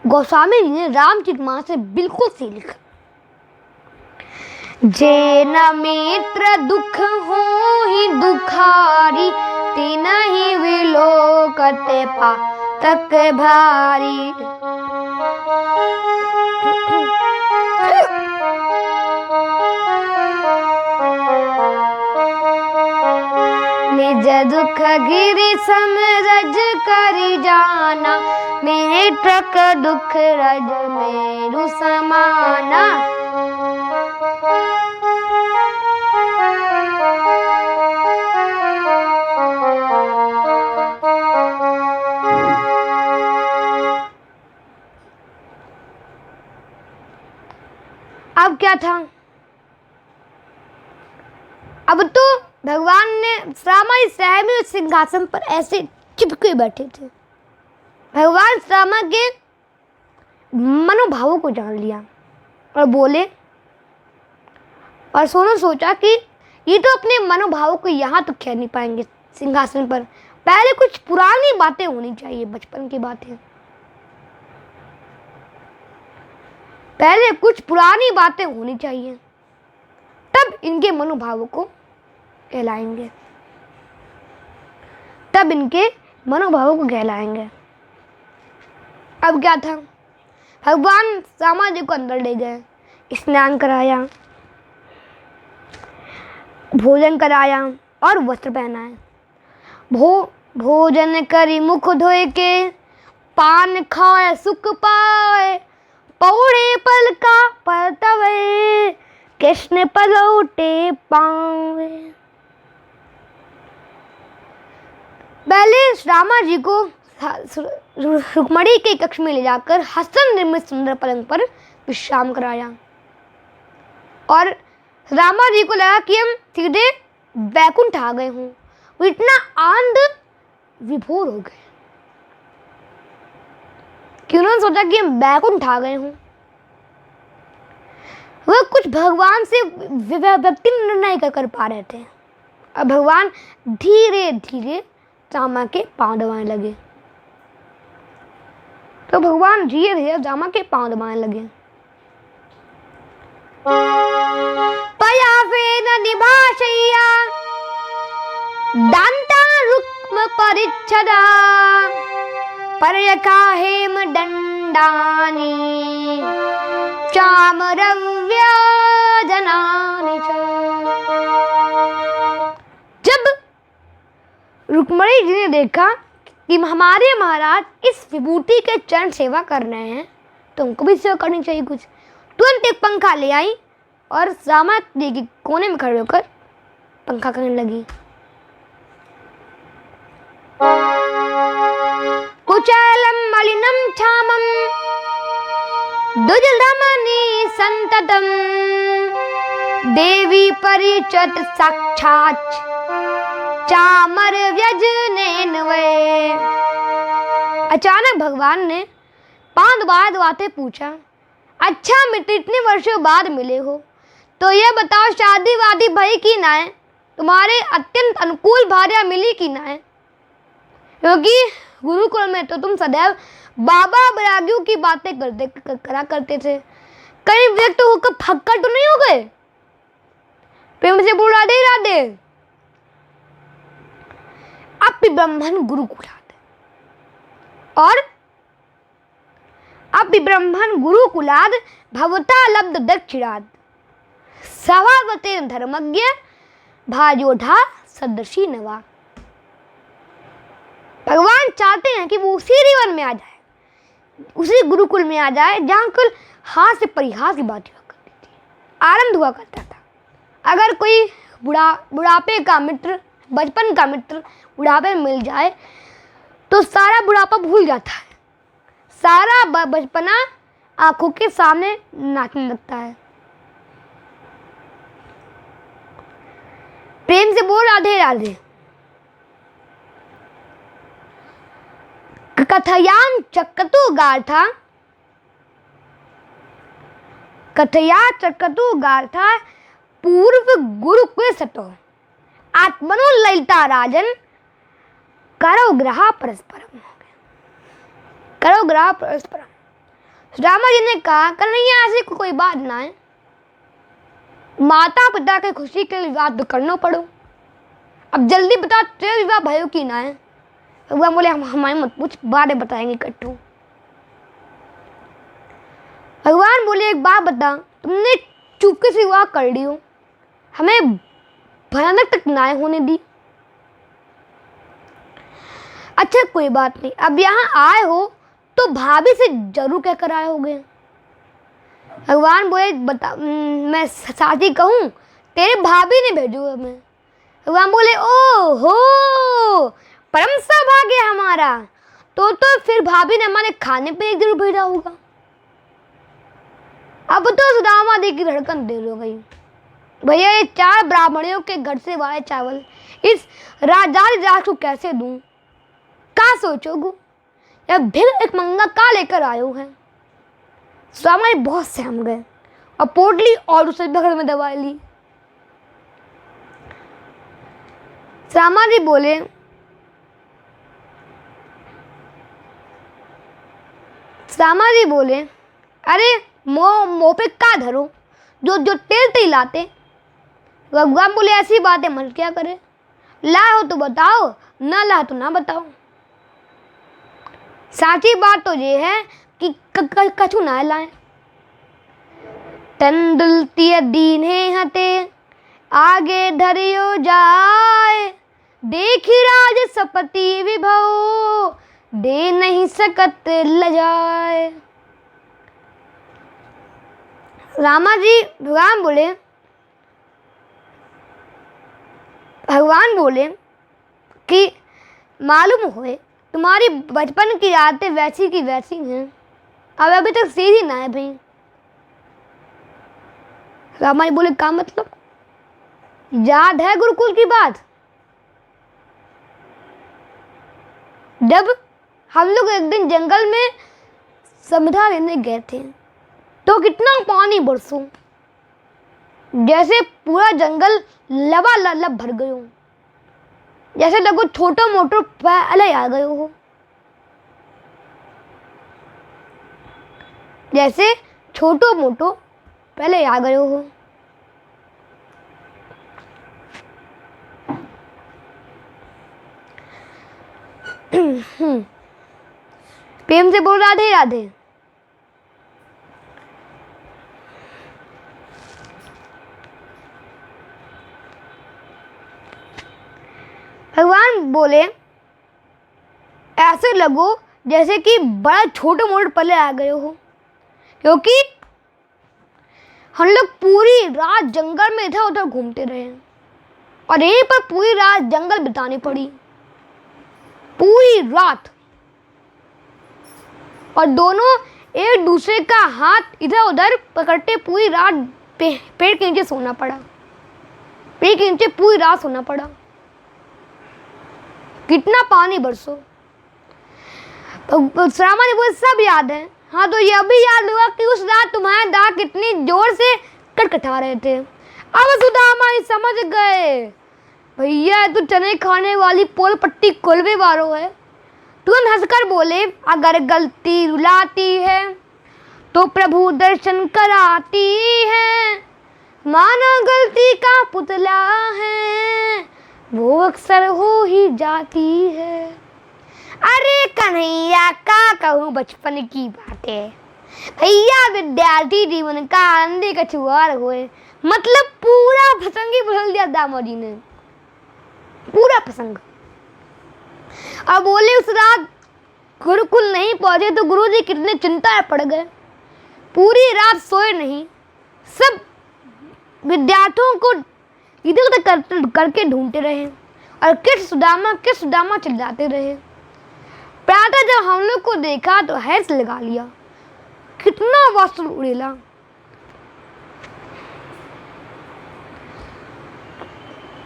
गोस्वामी जी ने रामचरितमानस से बिल्कुल सही लिखा। जे न मित्र दुख हो ही दुखारी, तीन ही विलोकते पातक भारी। निज दुख गिरि समरज करि जाना, मेरे ट्रक दुख रज मेरु समाना। अब क्या था, अब तो भगवान ने सुदामा इस सहमी सिंहासन पर ऐसे चिपके बैठे थे। भगवान सुदामा के मनोभावों को जान लिया और बोले, और सोनू सोचा कि ये तो अपने मनोभावों को यहाँ तो खेल नहीं पाएंगे सिंहासन पर, पहले कुछ पुरानी बातें होनी चाहिए, बचपन की बातें। पहले कुछ पुरानी बातें होनी चाहिए, तब इनके मनोभावों को कहलाएंगे, तब इनके मनोभावों को कहलाएंगे। अब क्या था, भगवान श्यामा जी को अंदर ले गए, स्नान कराया, भोजन कराया और वस्त्र पहनाए। भोजन करी मुख धोए के, पान खाए सुख पाए, पौड़े पल का परतवे, कृष्ण पलौटे पावे। पहले श्यामा जी को रुक्मणी के कक्ष में ले जाकर हसन निर्मित सुंदर पलंग पर विश्राम कराया और रामा जी को लगा कि हम सीधे वैकुंठ आ गए हों। वो इतना आनंद विभोर हो गए कि उन्होंने सोचा कि हम वैकुंठ आ गए हों। वह कुछ भगवान से व्यक्ति निर्णय कर पा रहे थे और भगवान धीरे धीरे रामा के पांव दबाने लगे। तो भगवान धीरे धीरे रामा के पांव दबाने लगे। पयाफेन निभाशय्या दान्ता रुक्म परिच्छदा, परयका हेम दंडानि चामरव्याजनानि च। जब रुक्मणी जी ने देखा कि हमारे महाराज इस विभूति के चरण सेवा कर रहे हैं तो उनको भी सेवा करनी चाहिए कुछ, तुरंत एक पंखा ले आई और श्यामा जी के कोने में खड़े होकर पंखा करने लगी। कुचालम मलिनम छामम दुजलमणि संततम, देवी परिचत साक्षात् चामर व्यजनेन वे। अचानक भगवान ने पांव दबाते पूछा, अच्छा मित्र इतने वर्षों बाद मिले हो तो यह बताओ शादी वादी भई कि ना है, तुम्हारे अत्यंत अनुकूल भार्या मिली कि ना है? क्योंकि गुरुकुल में तो तुम सदैव बाबा बैरागियों की बातें करा करते थे, कहीं व्यक्त होकर फक्कर तो नहीं हो गए? प्रेम से बोल राधे राधे। अपि ब्रह्मण गुरुकुलात् और अपि ब्रह्मण गुरुकुलात् भवता लब्ध दक्षिणात्, स्वभावते धर्मज्ञ भाजोधा सदृशी नवा। भगवान चाहते हैं कि वो उसी जीवन में आ जाए, उसी गुरुकुल में आ जाए जहाँ कुल हाथ से परिहास की बात हुआ करती थी, आनंद हुआ करता था। अगर कोई बुढ़ापे का मित्र, बचपन का मित्र बुढ़ापे में मिल जाए तो सारा बुढ़ापा भूल जाता है, सारा बचपना आंखों के सामने नाचने लगता है। प्रेम से बोल राधे राधे। कथयाम चक्रतु गाथा, कथया चक्रतु गाथा पूर्व गुरुकुल सतो, आत्मनो ललिता राजन करो ग्रह परस्परम। करो ग्रह परस्परम। रामा जी ने कहा कन्हैया ऐसी कोई बात ना है, माता पिता की खुशी के लिए विवाह तो करना पड़ो। अब जल्दी बता तेरे विवाह भयो की ना है? भगवान बोले हमारे मत पूछ, बातें बताएंगे कट्टू। भगवान बोले एक बात बता, तुमने चुपके से विवाह कर ली हो, हमें भयानक तक ना होने दी। अच्छा कोई बात नहीं, अब यहाँ आए हो तो भाभी से जरूर कहकर आए होगे। भगवान बोले बता, मैं साथी कहूँ तेरे भाभी ने भेजो हमें। भगवान बोले ओ हो परम सौभाग्य हमारा, तो फिर भाभी ने हमारे खाने पे एक जरूर भेजा होगा। अब तो सुदामा दी की धड़कन देर हो गई। भैया ये 4 ब्राह्मणों के घर से वाले चावल इस राज को कैसे दूं? का सोचोगु या फिर एक मंगा का लेकर आयो है? स्वामी बहुत सहम गए और पोटली और उसे बगल में दबा ली। श्यामा जी बोले श्यामा जी बोले, अरे मुँह पे का धरो, जो जो तेल तेल लाते। भगवान बोले, ऐसी बातें मन क्या करे, ला हो तो बताओ, ना ला तो ना बताओ। साची बात तो ये है कि कछु ना लाए। तंदुलती दीने हते आगे धरियो जाए, देखी राज सपति विभव दे नहीं सकत लजाए। रामा जी भगवान बोले कि मालूम हुए तुम्हारी बचपन की यादें वैसी की वैसी हैं, अब अभी तक सीधी ना है भाई। रामा जी बोले, क्या मतलब, याद है गुरुकुल की बात, जब हम लोग एक दिन जंगल में समिधा लेने गए थे तो कितना पानी बरसों, जैसे पूरा जंगल लबालब भर गयो, जैसे लगो छोटो मोटो पहले आ गयो हो, जैसे छोटो मोटो पहले आ गयो हो। प्रेम से बोल, राधे राधे। भगवान बोले, ऐसे लगो जैसे कि बड़ा छोटे मोटे पले आ गए हो, क्योंकि हम लोग पूरी रात जंगल में इधर उधर घूमते रहे और यहीं पर पूरी रात जंगल बितानी पड़ी, पूरी रात। और दोनों एक दूसरे का हाथ इधर उधर पकड़ते पूरी रात पेड़ के नीचे सोना पड़ा, पेड़ के नीचे पूरी रात सोना पड़ा। कितना पानी बरसो। श्यामा जी बोले, सब याद है। हाँ, तो यह भी याद हुआ कि उस रात तुम्हारे दांत कितनी जोर से कटकटा रहे थे। अब सुदामा ही समझ गए, भैया तू चने खाने वाली पोल पट्टी कोलवे वारो है। तुरंत हंसकर बोले, अगर गलती रुलाती है तो प्रभु दर्शन कराती है, मानो गलती का पुतला है वो अक्सर हो ही जाती है। अरे कन्हैया, का कहूँ बचपन की बातें, भैया विद्यार्थी जीवन का आंधी का छुआर हुए। मतलब पूरा प्रसंग ही बदल दिया दामा जी ने, पूरा प्रसंग। अब बोले, उस रात गुरुकुल नहीं पहुंचे तो गुरुजी कितने चिंता में पड़ गए, पूरी रात सोए नहीं, सब विद्यार्थियों को इधर उधर करके ढूंढते रहे और किस सुदामा चिल्लाते रहे। प्रातः जब हम लोग को देखा तो हैस लगा लिया, कितना वस्त्र उड़ेला।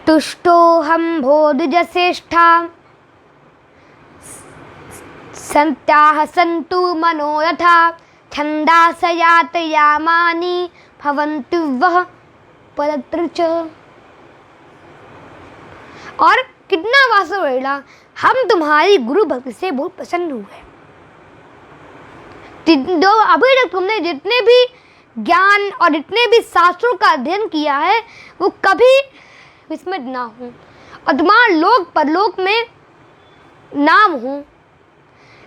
तुष्टो हम भोजश्रेष्ठा संत्याः सन्तु मनो यथा, छन्दास यातयामानि भवन्तु वः परत्र च। और कितना वासो वेला, हम तुम्हारी गुरु भक्ति से बहुत प्रसन्न हुए। जो अभी तक तुमने जितने भी ज्ञान और जितने भी शास्त्रों का अध्ययन किया है वो कभी विस्मृत ना हो और तुम्हारा लोक परलोक में नाम हो।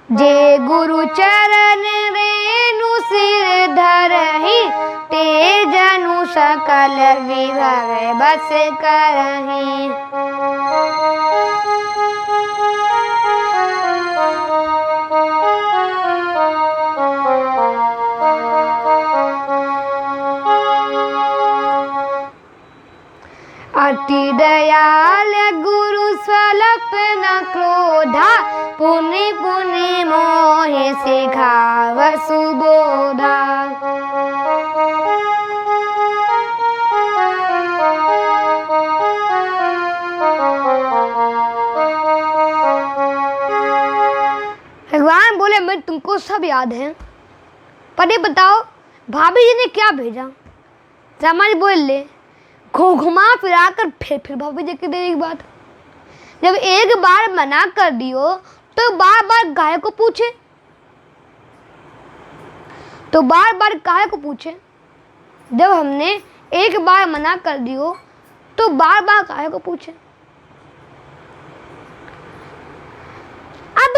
जे गुरु चरण रेणु सिर धरहि, ते जनु सकल विभव बस करहि। अति दयाल गुरु स्वल्प न क्रोधा, पुनि पुनि मोहि सिखाव सुबोधा। भगवान बोले, मैं तुमको सब याद है, पर ये बताओ भाभी जी ने क्या भेजा। श्यामा जी बोले, घुमा फिरा कर फिर भाभी जी के देने की बात। जब एक बार मना कर दियो तो बार बार गाय को पूछे। तो बार बार काहे को पूछे? जब हमने एक बार मना कर दियो तो बार बार काहे को पूछे? अब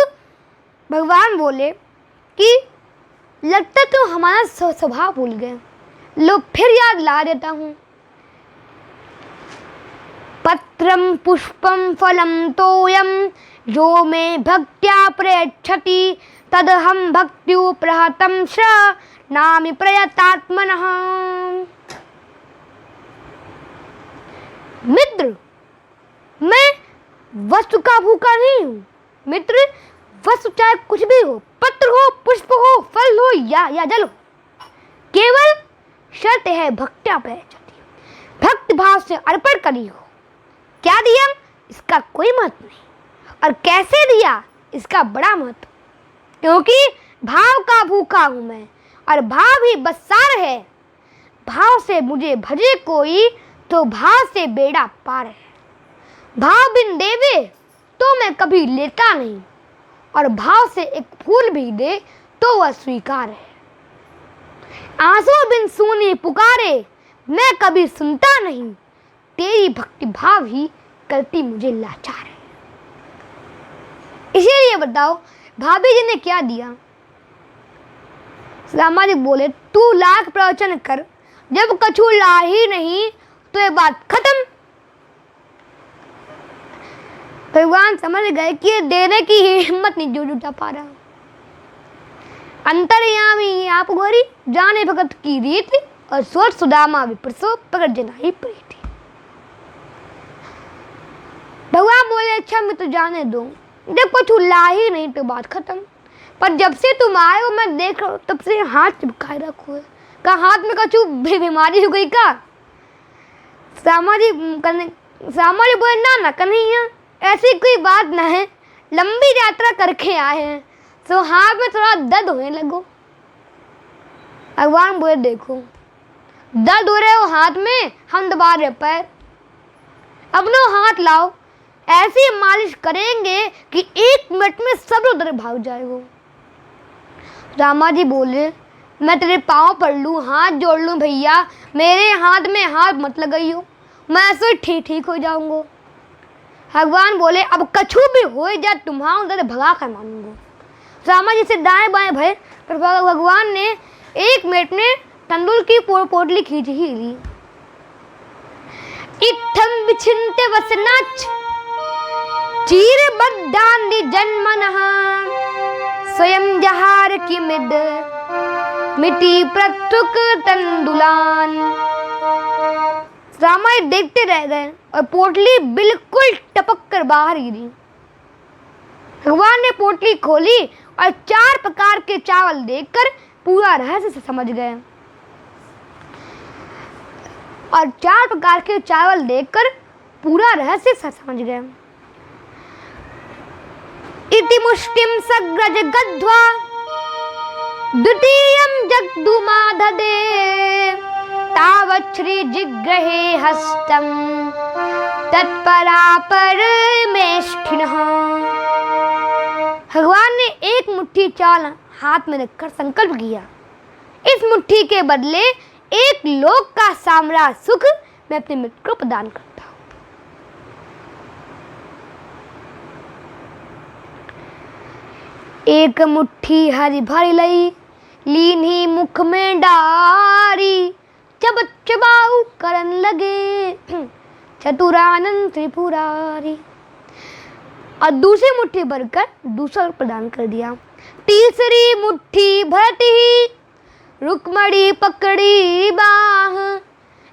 भगवान बोले कि लगता तो हमारा स्वभाव भूल गए, लो फिर याद ला देता हूँ। पत्रम पुष्पम फलम तोयम यो मे भक्त्या प्रयच्छति तदहम भक्त्युपहतं श्रणामि प्रयतात्मनः। मित्र, मैं वस्तु का भूखा नहीं हूँ। मित्र, वस्तु चाहे कुछ भी हो, पत्र हो, पुष्प हो, फल हो या जल हो, केवल शर्त है भक्त्या प्रयच्छति, भक्त भाव से अर्पण करी हो। क्या दिया इसका कोई महत्व नहीं, और कैसे दिया इसका बड़ा महत्व, क्योंकि भाव का भूखा हूं मैं, और भाव ही बसार है। भाव से मुझे भजे कोई तो भाव से बेड़ा पार है। भाव बिन देवे तो मैं कभी लेता नहीं, और भाव से एक फूल भी दे तो वह स्वीकार है। आंसू बिन सूनी पुकारे मैं कभी सुनता नहीं, तेरी भक्ति भाव ही करती मुझे लाचार है। इसीलिए बताओ भाभी जी ने क्या दिया? रामा जी बोले, तू लाख प्रवचन कर, जब कछु ला ही नहीं तो ये बात खत्म। भगवान समझ गए कि ये देने की हिम्मत नहीं जो जुटा पा रहा। अंतर्यामी आप गोरी जाने भगत की रीति, और सोच सुदामा विप्रसो प्रगट जनाई प्रीति। भगवान बोले, अच्छा मैं तो जाने दो, जब कुछ ला ही नहीं तो बात खत्म। पर जब से तुम आए हो मैं देख रहा हूँ, तब से हाथ चिपकाए रखो है। का हाथ में कछु बीमारी हो गई का? सामाजी बोले, ना कन्हैया, ऐसी कोई बात ना है, लंबी यात्रा करके आए हैं तो हाथ में थोड़ा दर्द होने लगो। भगवान बोले, देखो दर्द हो रहे हो हाथ में, हम दबा रहे पैर, अपनो हाथ लाओ, ऐसी मालिश करेंगे कि 1 मिनट में सब दर्द भाग जाएगा। रामा जी बोले, मैं तेरे पाँव पड़ लूँ, हाथ जोड़ लूँ भैया, मेरे हाथ में हाथ मत लगाइयो, मैं ऐसे ठीक हो जाऊंगा। भगवान बोले, अब कछु भी हो जाए तुम्हारा दर्द भगा कर मानूंगा। रामा जी से दाएं बाएं भय, पर भगवान ने 1 मिनट में तंदूर की पोटली खींच ही ली। इत्थम विचिन्त्य वसनाच चीर बद्धान्धि जन्मनः स्वयं जहार की मिद मिट्टी प्रतुक तंदुलान। रामा देखते रह गए और पोटली बिल्कुल टपक कर बाहर गिरी। भगवान ने पोटली खोली और 4 प्रकार के चावल देखकर पूरा रहस्य से समझ गए। और 4 प्रकार के चावल देखकर पूरा रहस्य से समझ गए। इति मुष्टिम सग्रज गद्ध्वा द्वितीयं जग्दुमाददे तावत् श्री जिग्रहे हस्तम तत्परा परमेष्ठिनः। भगवान ने 1 मुट्ठी चावल हाथ में रखकर संकल्प किया, इस मुट्ठी के बदले 1 लोक का साम्राज्य सुख मैं अपने मित्र को प्रदान करता हूँ। एक मुट्ठी हरी भरी लई लीनी मुख में डारी, जब चबाऊ करन लगे चतुरानंद त्रिपुरारी। और दूसरी मुट्ठी भरकर दूसरा प्रदान कर दिया। तीसरी मुट्ठी भरती ही रुक्मणी पकड़ी बाह,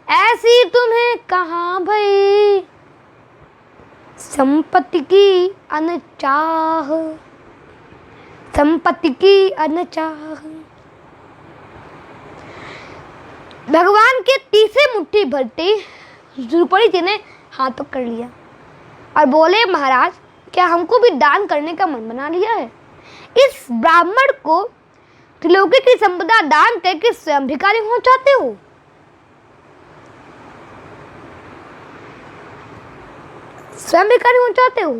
ऐसी तुम्हें कहाँ भई संपत्ति की अनचाह, संपत्ति की अनचाह। भगवान के तीसरे मुट्ठी भरते द्रौपदी जी ने हाथ पकड़ लिया और बोले, महाराज क्या हमको भी दान करने का मन बना लिया है? इस ब्राह्मण को त्रिलोकी की संपदा दान करके स्वयं भिखारी हो चाहते हो? स्वयं भिखारी हो चाहते हो?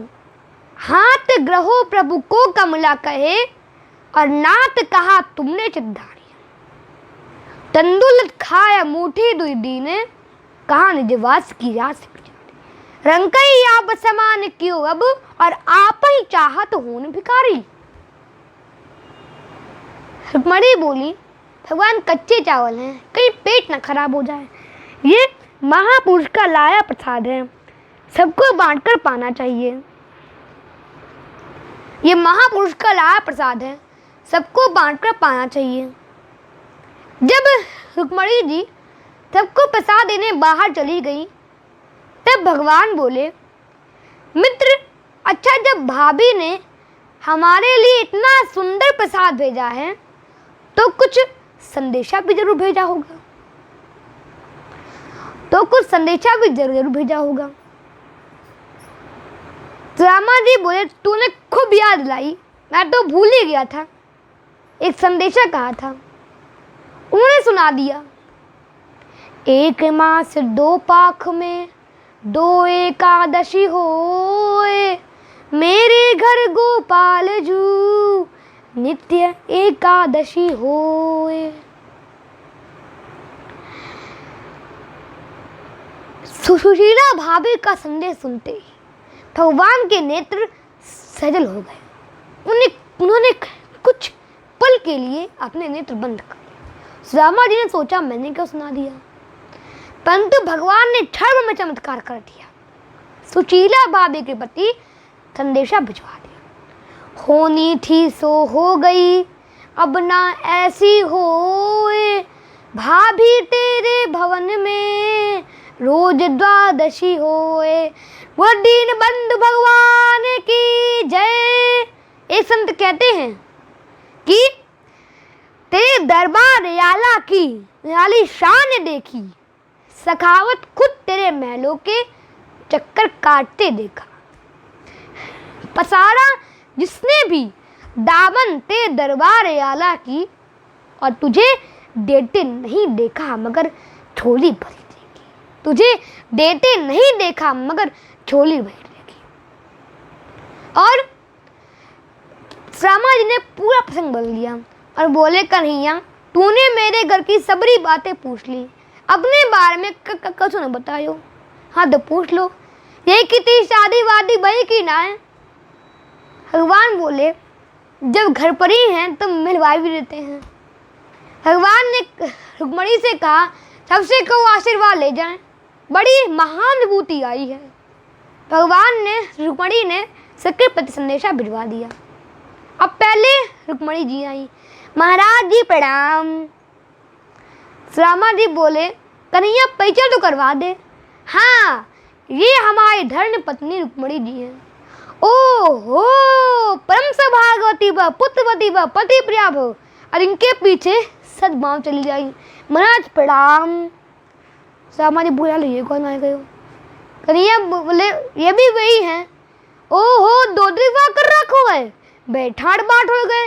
हाथ ग्रहो प्रभु को कमला कहे और नाथ कहा तुमने चिद्धारी। तंदुलत खाया मुठी दुई दीने, कहा निजवास की रास रंकई आप समान क्यों अब, और आप ही चाहत होन भिखारी। रुक्मणी बोली, भगवान कच्चे चावल हैं, कहीं पेट न खराब हो जाए। ये महापुरुष का लाया प्रसाद है, सबको बांटकर पाना चाहिए। ये महापुरुष का लाया प्रसाद है, सबको बांटकर पाना चाहिए। जब रुक्मणी जी सबको प्रसाद देने बाहर चली गई, तब भगवान बोले, मित्र, अच्छा जब भाभी ने हमारे लिए इतना सुंदर प्रसाद भेजा है तो कुछ संदेशा भी जरूर भेजा होगा, भेजा होगा। रामा जी बोले, तूने खूब याद लाई, मैं तो भूल ही गया था। एक संदेशा कहा था, उन्होंने सुना दिया। एक मास दो पाख में 2 एकादशी होए, मेरे घर गोपाल जू नित्य एकादशी होए। सुशीला भाभी का संदेश सुनते ही भगवान के नेत्र सजल हो गए। उन्होंने कुछ पल के लिए अपने नेत्र बंद कर लिए। रामा जी ने सोचा, मैंने क्या सुना दिया, परंतु भगवान ने क्षण में चमत्कार कर दिया। सुशीला भाभी के प्रति संदेशा भिजवा दिया। होनी थी सो हो गई, अब ना ऐसी होए, भाभी तेरे भवन में रोज द्वादशी होए। वो दीन बंधु भगवान की जय। एक संत कहते हैं कि तेरे दरबार याला की निराली शान देखी, सखावत खुद तेरे महलों के चक्कर काटते देखा। पसारा जिसने भी दामन तेरे दरबार आला की, और तुझे देते नहीं देखा मगर झोली भरी देगी। तुझे देते नहीं देखा मगर झोली भरी देगी। और रामा जी ने पूरा प्रसंग बोल दिया और बोले, कन्हैया तूने मेरे घर की सबरी बातें पूछ ली, अपने बारे में कसो न बतायो। हाँ तो पूछ लो, ये कितनी शादी वादी भई की ना है। भगवान बोले, जब घर पर ही हैं तो मिलवा भी देते हैं। भगवान ने रुक्मणी से कहा, सबसे कहो आशीर्वाद ले जाएं, बड़ी महान विभूति आई है। भगवान ने रुक्मणी ने सबके प्रति संदेशा भिजवा दिया। अब पहले रुक्मणी जी आई, महाराज जी प्रणाम। रामा जी बोले, कन्हैया परिचय तो करवा दे। हाँ, ये हमारी धर्म पत्नी रुक्मणी जी हैं। ओहो, परम सौभाग्यवती व पुत्रवती व पति प्रिया भव, और इनके पीछे सद्भाव चली जाएगी। महाराज प्रणाम। रामा जी बोला, ये कौन आए गए? कन्हैया बोले, ये भी वही हैं। ओहो, 2 विवाह कर रखो है, बैठाड़ बाट हो गए।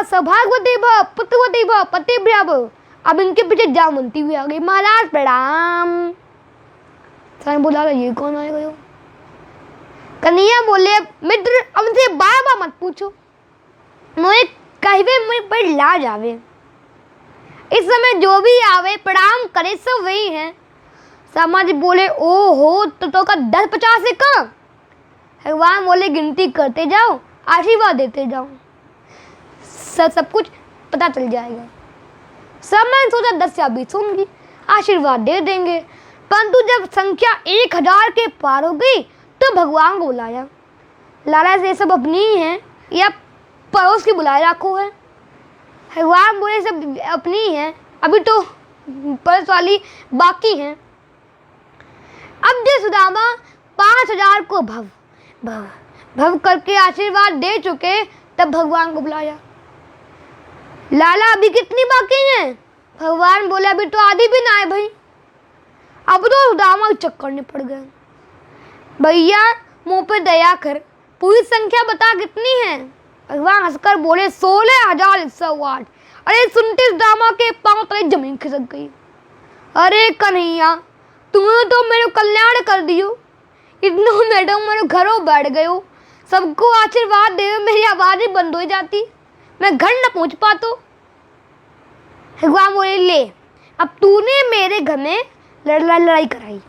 सौभाग्यवती भव, पुत्रवती भव, पति प्रिया भव, अब इनके पीछे जामवंती हुई आ गई। महाराज प्रणाम। बोला, ये कौन आए गए? कन्हैया बोले, मित्र अब इनसे बार बार मत पूछो, मुझे कहवे मुझे पर लाज आवे। इस समय जो भी आवे प्रणाम करे सब वही हैं। रामा जी बोले, ओहो, तो का 10-50 से कम। भगवान बोले, गिनती करते जाओ, आशीर्वाद देते जाओ, सब कुछ पता चल जाएगा। सब मैंने सोचा 10 या 20 होंगी, आशीर्वाद दे देंगे। परंतु जब संख्या 1000 के पार हो गई तो भगवान को बुलाया। लाला से सब अपनी ही हैं या पड़ोस की बुलाए रखो है। भगवान बोले, सब अपनी ही हैं, अभी तो पड़ोस वाली बाकी हैं। अब जो सुदामा 5000 को भव भव भव करके आशीर्वाद दे चुके, तब भगवान को बुलाया। लाला अभी कितनी बाकी हैं? भगवान बोले, अभी तो आधी भी ना आए भाई। अब तो सुदामा चक्कर में पड़ गए। भैया मुंह पे दया कर, पूरी संख्या बता कितनी है? भगवान हंसकर बोले, 16,108। अरे सुनते सुदामा के पांव तले जमीन खिसक गई। अरे कन्हैया, तुमने तो मेरे कल्याण कर दियो, इतना मैडम मेरे घरों बैठ गयो, सबको आशीर्वाद दे, मेरी आवाज़ बंद हो जाती, मैं घर न पहुँच पातो। भगवान बोले, ले अब तूने मेरे घर में लड़ाई कराई,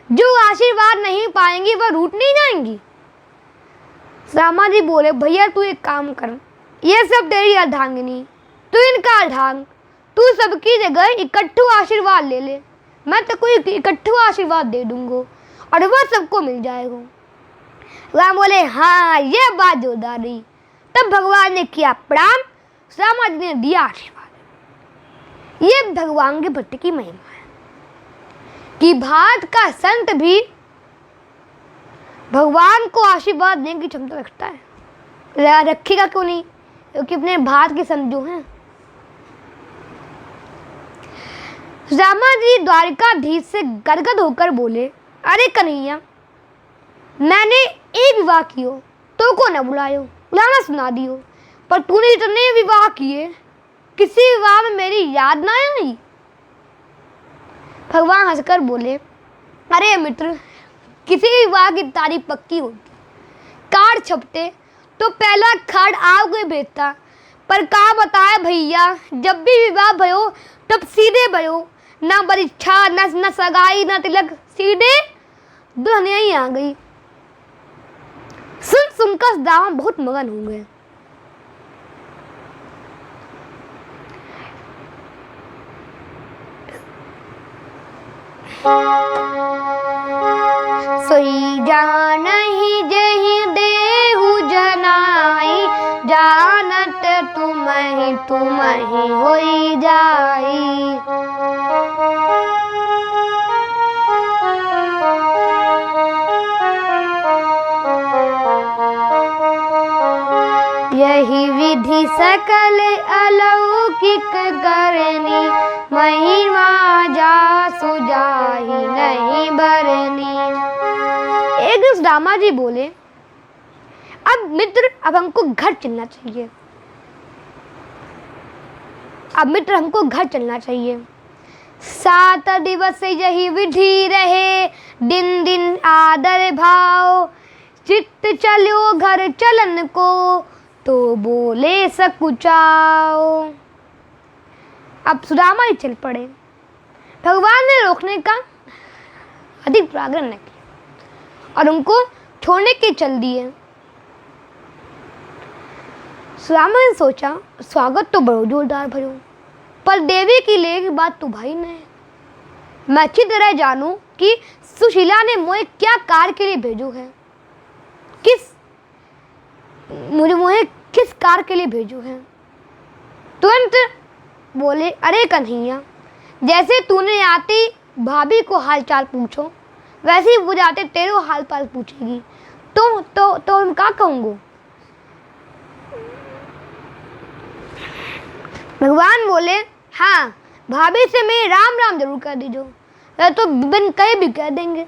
जो आशीर्वाद नहीं पाएंगी वह रूठ नहीं जाएंगी। रामा जी बोले, भैया तू एक काम कर, ये सब तेरी अर्धांगिनी, तू इनका अर्धांग, तू सबकी जगह इकट्ठू आशीर्वाद ले ले, मैं तो कोई इकट्ठू आशीर्वाद दे दूंगा और वह सबको मिल जाएगा। राम बोले, हाँ ये बात जोरदार रही। तब भगवान ने किया प्रणाम, रामा जी ने दिया आशीर्वाद। ये भगवान के भक्त की महिमा है कि भारत का संत भी भगवान को आशीर्वाद देने की क्षमता रखता है। रखेगा क्यों नहीं, क्योंकि अपने भारत के संत जो हैं। रामा जी द्वारिकाधीश से गदगद होकर बोले, अरे कन्हैया, मैंने एक विवाह कियो तो को न बुलायो, बुलाना सुना दियो, पर तूने इतने विवाह किए, किसी विवाह में मेरी याद ना आई। भगवान हंसकर बोले, अरे मित्र, किसी विवाह की तारीख पक्की होती, कार्ड छपते तो पहला कार्ड आपको भेजता, पर का बताए भैया, जब भी विवाह भयो तब सीधे भयो, ना परीक्षा न सगाई न तिलक, सीधे दुल्हनिया ही आ गई। सुनकर दामा बहुत मगन हो गए। सोई जानहि जहि देहु जनाई, जानत तुम्हि होई जाई। यही विधि सकल अलौकिक करनी, महिमा जासु जाहि नहीं बरनी। एक दिन रामा जी बोले, अब मित्र, अब हमको घर चलना चाहिए, अब मित्र हमको घर चलना चाहिए। 7 दिवस यही विधि रहे, दिन दिन आदर भाव, चित्त चलो घर चलन को, तो बोले सकुचाओ। अब सुदामा ही चल पड़े। भगवान ने रोकने का अधिक प्राग्रह न किया और उनको छोड़ने के चल दिए। सुदामा ने सोचा, स्वागत तो बड़ो जोरदार भयो, पर देवी की ले की बात तो भाई ने, मैं अच्छी तरह जानूं कि सुशीला ने मुझे क्या कार्य के लिए भेजो है, मुझे किस कार्य के लिए भेजो है। तुरंत बोले, अरे कन्हैया, जैसे तूने आती भाभी को हालचाल पूछो, वैसे ही वो जाते तेरे हाल पाल पूछेगी, तो हम क्या कहूँगो। भगवान बोले, हाँ भाभी से मैं राम राम जरूर कह दीजो, तो बिन कहे भी कह देंगे,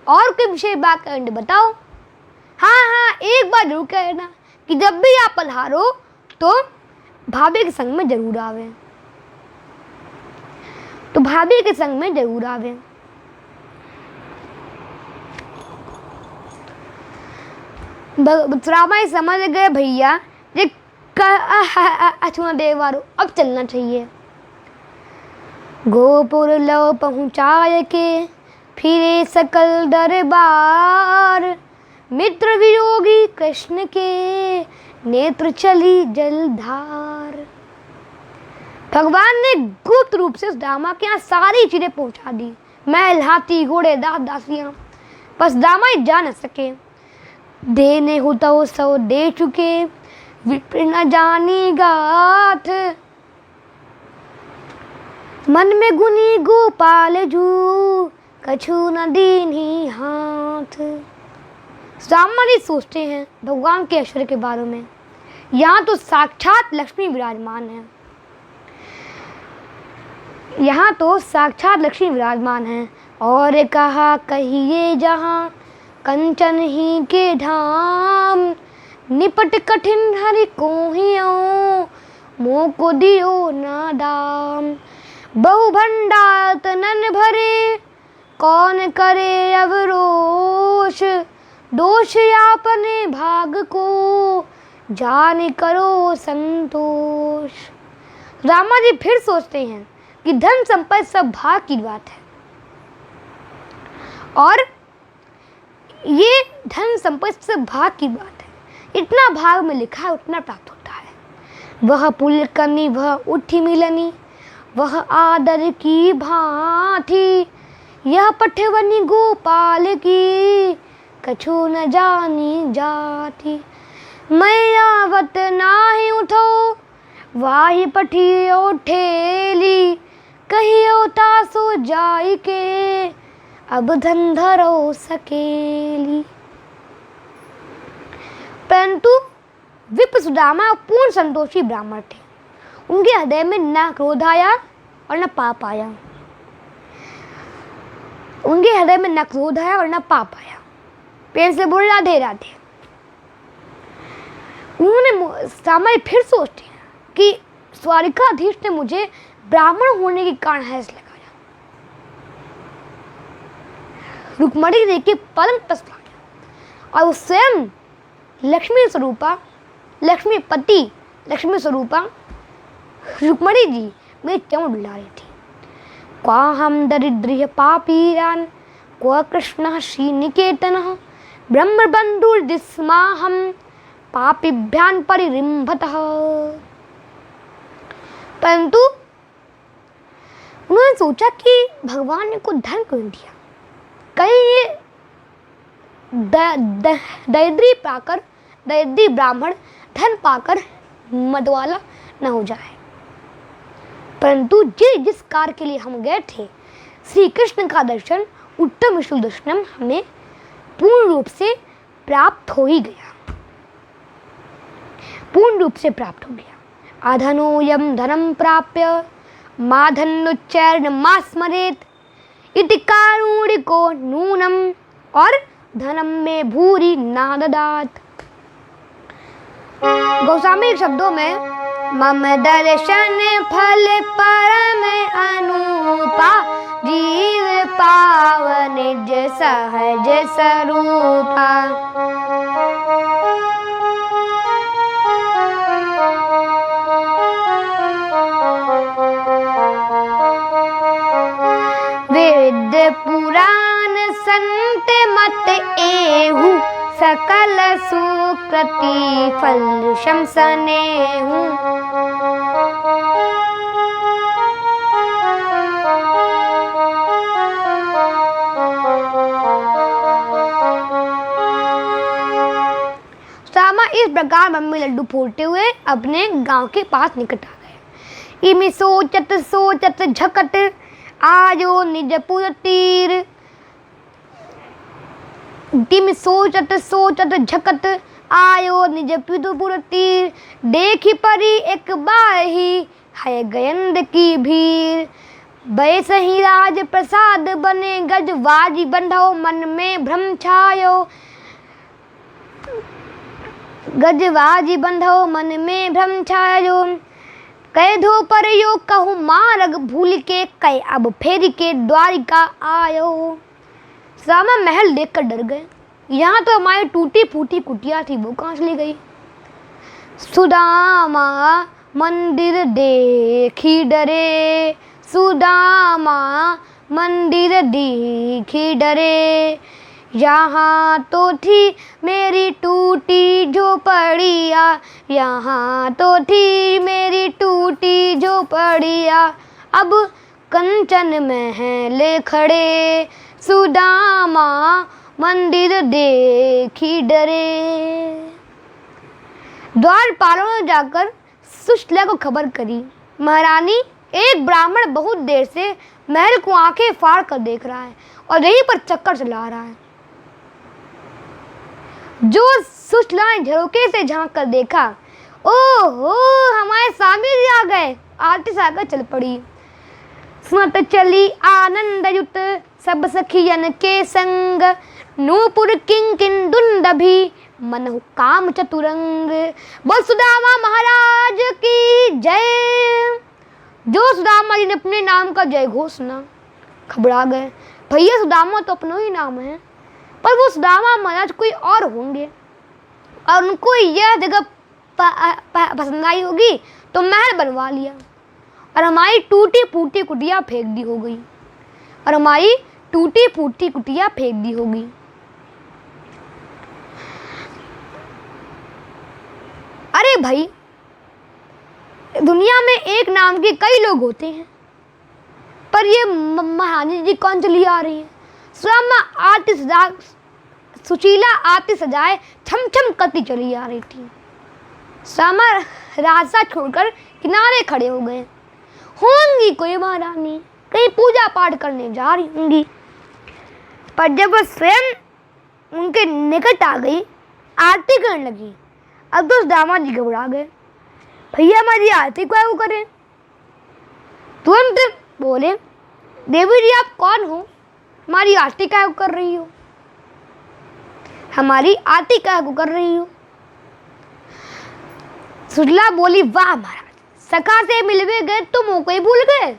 और कोई विषय बात करने बताओ। हाँ एक बार जरूर कहना कि जब भी आप पधारो तो भाभी के संग में जरूर आवे, तो भाभी के संग में जरूर आवे। रामा समझ गए, भैया ये अछुआ देवारो, अब चलना चाहिए। गोपुर लो पहुँचाए के, फिरे सकल दरबार, मित्र वियोगी कृष्ण के, नेत्र चली जलधार। भगवान ने गुप्त रूप से दामा के यहाँ सारी चीजें पहुंचा दी, महल, हाथी, घोड़े, दास दासियां, बस दामा ही जा न सके। देने होता वो सो दे चुके, विप्र न जानी गाथ, मन में गुनी गोपाल जू, कछु न दीन्ही हाथ। सामान्य सोचते हैं भगवान के ऐश्वर्य के बारे में, यहाँ तो साक्षात लक्ष्मी विराजमान है, यहाँ तो साक्षात लक्ष्मी विराजमान है। और कहा कहिए जहाँ कंचन ही के धाम, निपट कठिन हरि को हियो, मोह को दियो ना दाम। बहु भंडार तनन भरे, कौन करे अवरोष, दोष अपने भाग को, जान करो संतोष। सुदामा जी फिर सोचते हैं कि धन संपत्ति सब भाग की बात है, और ये धन संपत्ति सब भाग की बात है। इतना भाग में लिखा है उतना प्राप्त होता है। वह पुलकनी वह उठी मिलनी, वह आदर की भांति, यह पठवनी गोपाल की, कछु न जानी जाती। मैं आवत नाही उठो, वाही पठियो ठेली, कहियो तासो जाई के, अब धन धरो सकेली। परंतु विप्र सुदामा पूर्ण संतोषी ब्राह्मण थे। उनके हृदय में न क्रोध आया और न पाप आया। उनके हृदय में न क्रोध आया और न पाप आया। प्रेम से बोल राधे राधे। उन्होंने सामने फिर सोचते हैं कि द्वारिकाधीश ने मुझे ब्राह्मण होने के कारण हैस लगाया। रुक्मणी देख के परम पछता गया और स्वयं लक्ष्मी स्वरूपा, लक्ष्मी पति, लक्ष्मी स्वरूपा रुक्मणी जी मेरे चरण डुला रही थी। क्वा हम दरिद्र पापीरान, क्व कृष्ण श्री निकेतन, ब्रह्म बंधुर्दिस्मा हम पापिभ्यान परिरिंभतः। परंतु उन्होंने सोचा कि भगवान ने को धन क्यों दिया, कहीं ये दरिद्री ब्राह्मण धन पाकर मदवाला न हो जाए। परंतु जिस कार्य के लिए हम गए थे, श्री कृष्ण का दर्शन, उत्तम विष्णु दर्शनम हमें पूर्ण रूप से प्राप्त हो ही गया, पूर्ण रूप से प्राप्त हो गया। आधनोयम धनम प्राप्य माधनुच्चरण मा स्मरेत इति कारुणिको नूनम, और धनम में भूरी ना ददात। गोस्वामी शब्दों में मम दर्शन फल परम अनुपा, जीव पाव निज सहज स्वरूपा। वेद पुराण संत मत एहु, सकल सुकृति फल शमसनेहु। सुदामा इस प्रकार मम्मी लड्डू फोड़ते हुए अपने गांव के पास निकट आ गए। इमि सोचत सोचत झकट आयो निज पुर तीर। तिम सोचत सोचत झकत आयो निज पुर तीर। देखी परी एक बाही है गयंद की भीड़। बैस ही राज प्रसाद बने गजवाजी बंधो मन में भ्रम छायो। गजवाजी बंधो मन में भ्रम छायो। कह धो पर यो कहूँ मार्ग भूल के, कह अब फेर के द्वारिका आयो। सुदामा महल देखकर डर गए। यहाँ तो हमारी टूटी फूटी कुटिया थी, वो कहाँ चली गई। सुदामा मंदिर देखी डरे, सुदामा मंदिर देखी डरे। यहाँ तो थी मेरी टूटी झोपड़िया, यहाँ तो थी मेरी टूटी झोपड़िया। अब कंचन महल खड़े, सुदामा मंदिर देखी डरे। द्वारपालों ने जाकर सुशीला को खबर करी, महारानी एक ब्राह्मण बहुत देर से महल को आंखें फाड़ कर देख रहा है और यहीं पर चक्कर चला रहा है। जो सुशीला ने झरोके से झांक कर देखा, ओहो हमारे स्वामी जी आ गए। आरती सागर चल पड़ी। सुनत चली आनंद युत सब सखियन के संग। नूपुर किंकिन दुंदभी मनहु काम चतुरंग। बोल सुदामा महाराज की जय। जो सुदामा जी ने अपने नाम का जय घोष सुना, घबरा गए। भैया सुदामा तो अपना ही नाम है, पर वो सुदामा महाराज कोई और होंगे और उनको यह जगह पसंद आई होगी तो महल बनवा लिया। और हमारी टूटी फूटी कुटिया फेंक दी हो गई, और हमारी टूटी फूटी कुटिया फेंक दी होगी। अरे भाई, दुनिया में एक नाम के कई लोग होते हैं, पर ये महारानी जी कौन चली आ रही है? सुदामा आती सजा, सुशीला आती सजाए छम छम करती चली आ रही थी। सुदामा रास्ता छोड़कर किनारे खड़े हो गए। होंगी कोई महारानी, कहीं पूजा पाठ करने जा रही होंगी। पर जब वह स्वयं उनके निकट आ गई, आरती करने लगी, अब तो दामाद जी घबरा गए। भैया हमारी आरती को करें? तुरंत बोले, देवी जी आप कौन हो? हमारी आरती क्या कर रही हो? हमारी आरती क्या कर रही हो? सुशीला बोली, वाह महाराज, सखा से मिलवे गए तुम हो कोई भूल गए।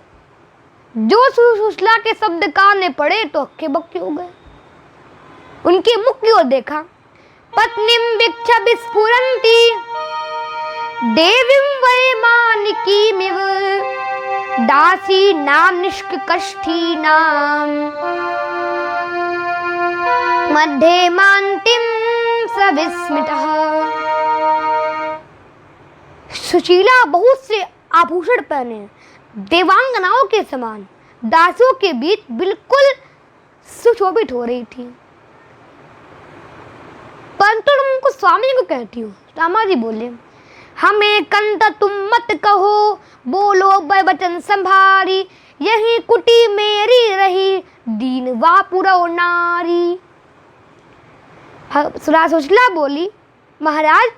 जो सुशीला के शब्द कान में पड़े तो हक्के बक्के हो गए। उनके मुख की ओर देखा, पत्नीम वीक्ष विस्फुरन्ती देवीं वैमानिकीमिव दासी नाम निष्कष्ठी नाम मध्ये मान्तिम सविस्मितः। सुशीला बहुत से आभूषण पहने देवांगनाओं के समान दासियों के बीच बिल्कुल सुशोभित हो रही थी। परंतु तुम उनको स्वामी को कहती हो। दामाद जी बोले, हमें कंत तुम मत कहो, बोलो वचन संभारी, यही कुटी मेरी रही, दीन वा पुरो नारी। सुशीला बोली, महाराज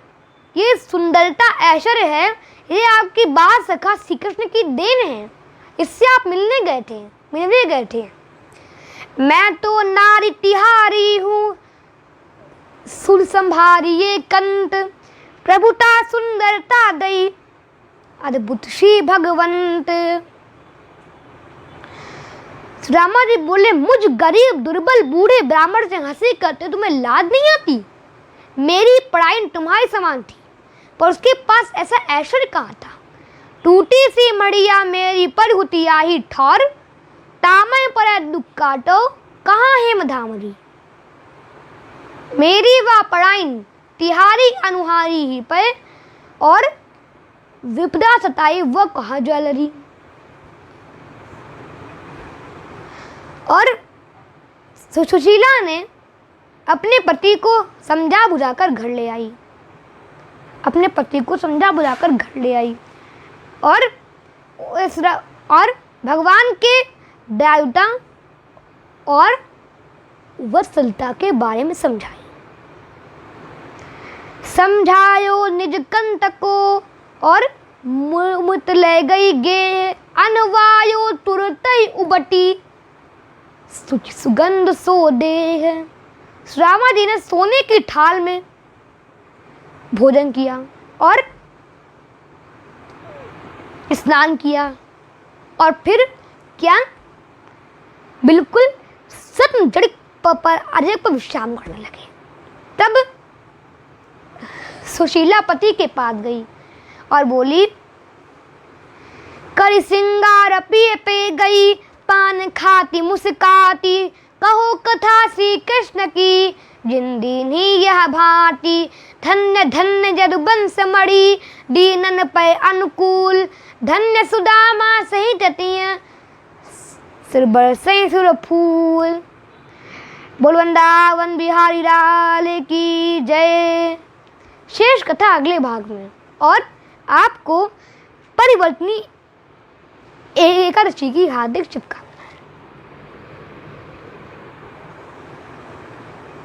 ये सुंदरता ऐश्वर्य है, ये आपकी बात सखा श्री कृष्ण की देन है, इससे आप मिलने गए थे। मैं तो नारी तिहारी हूँ, सुर संभारी ये कंत, प्रभुता सुंदरता दई, अद्भुत श्री भगवंत। रामा जी बोले, मुझ गरीब दुर्बल बूढ़े ब्राह्मण से हंसी करते तुम्हें लाज नहीं आती? मेरी पढ़ाई तुम्हारी समान थी, पर उसके पास ऐसा ऐश्वर्य कहाँ था? टूटी सी मड़िया मेरी पर हुती आही ठौर, तामय पर दुख काटो कहाँ है मधामरी। मेरी वह पढ़ाई तिहारी अनुहारी ही पे, और विपदा सताई वह कहाँ ज्वेलरी। और सुशीला ने अपने पति को समझा बुझाकर घर ले आई, और भगवान के दयालुता और वत्सलता के बारे में समझायो निज कंत को, और मुत ले गई गे, अनवायो तुरत ही उबटी, सुगंध सो देह। रामा जी ने सोने की थाल में भोजन किया और स्नान किया, और फिर क्या बिल्कुल सत्म जड़िक पर अर्घ्य पर विश्राम करने लगे। तब सुशीला पति के पास गई और बोली, कर सिंगार पिए पे गई, पान खाती मुस्काती, कहो कथा श्री कृष्ण की, जिंदीन ही यह भांति, धन्य धन्य जदुवंश मणि, दीनन पे अनुकूल, धन्य सुदामा सहित तिय, सिर बरसे सुर फूल। बोल वृंदावन बिहारी लाल की जय। शेष कथा अगले भाग में, और आपको परिवर्तनी एकादशी की हार्दिक शुभकामनाएं।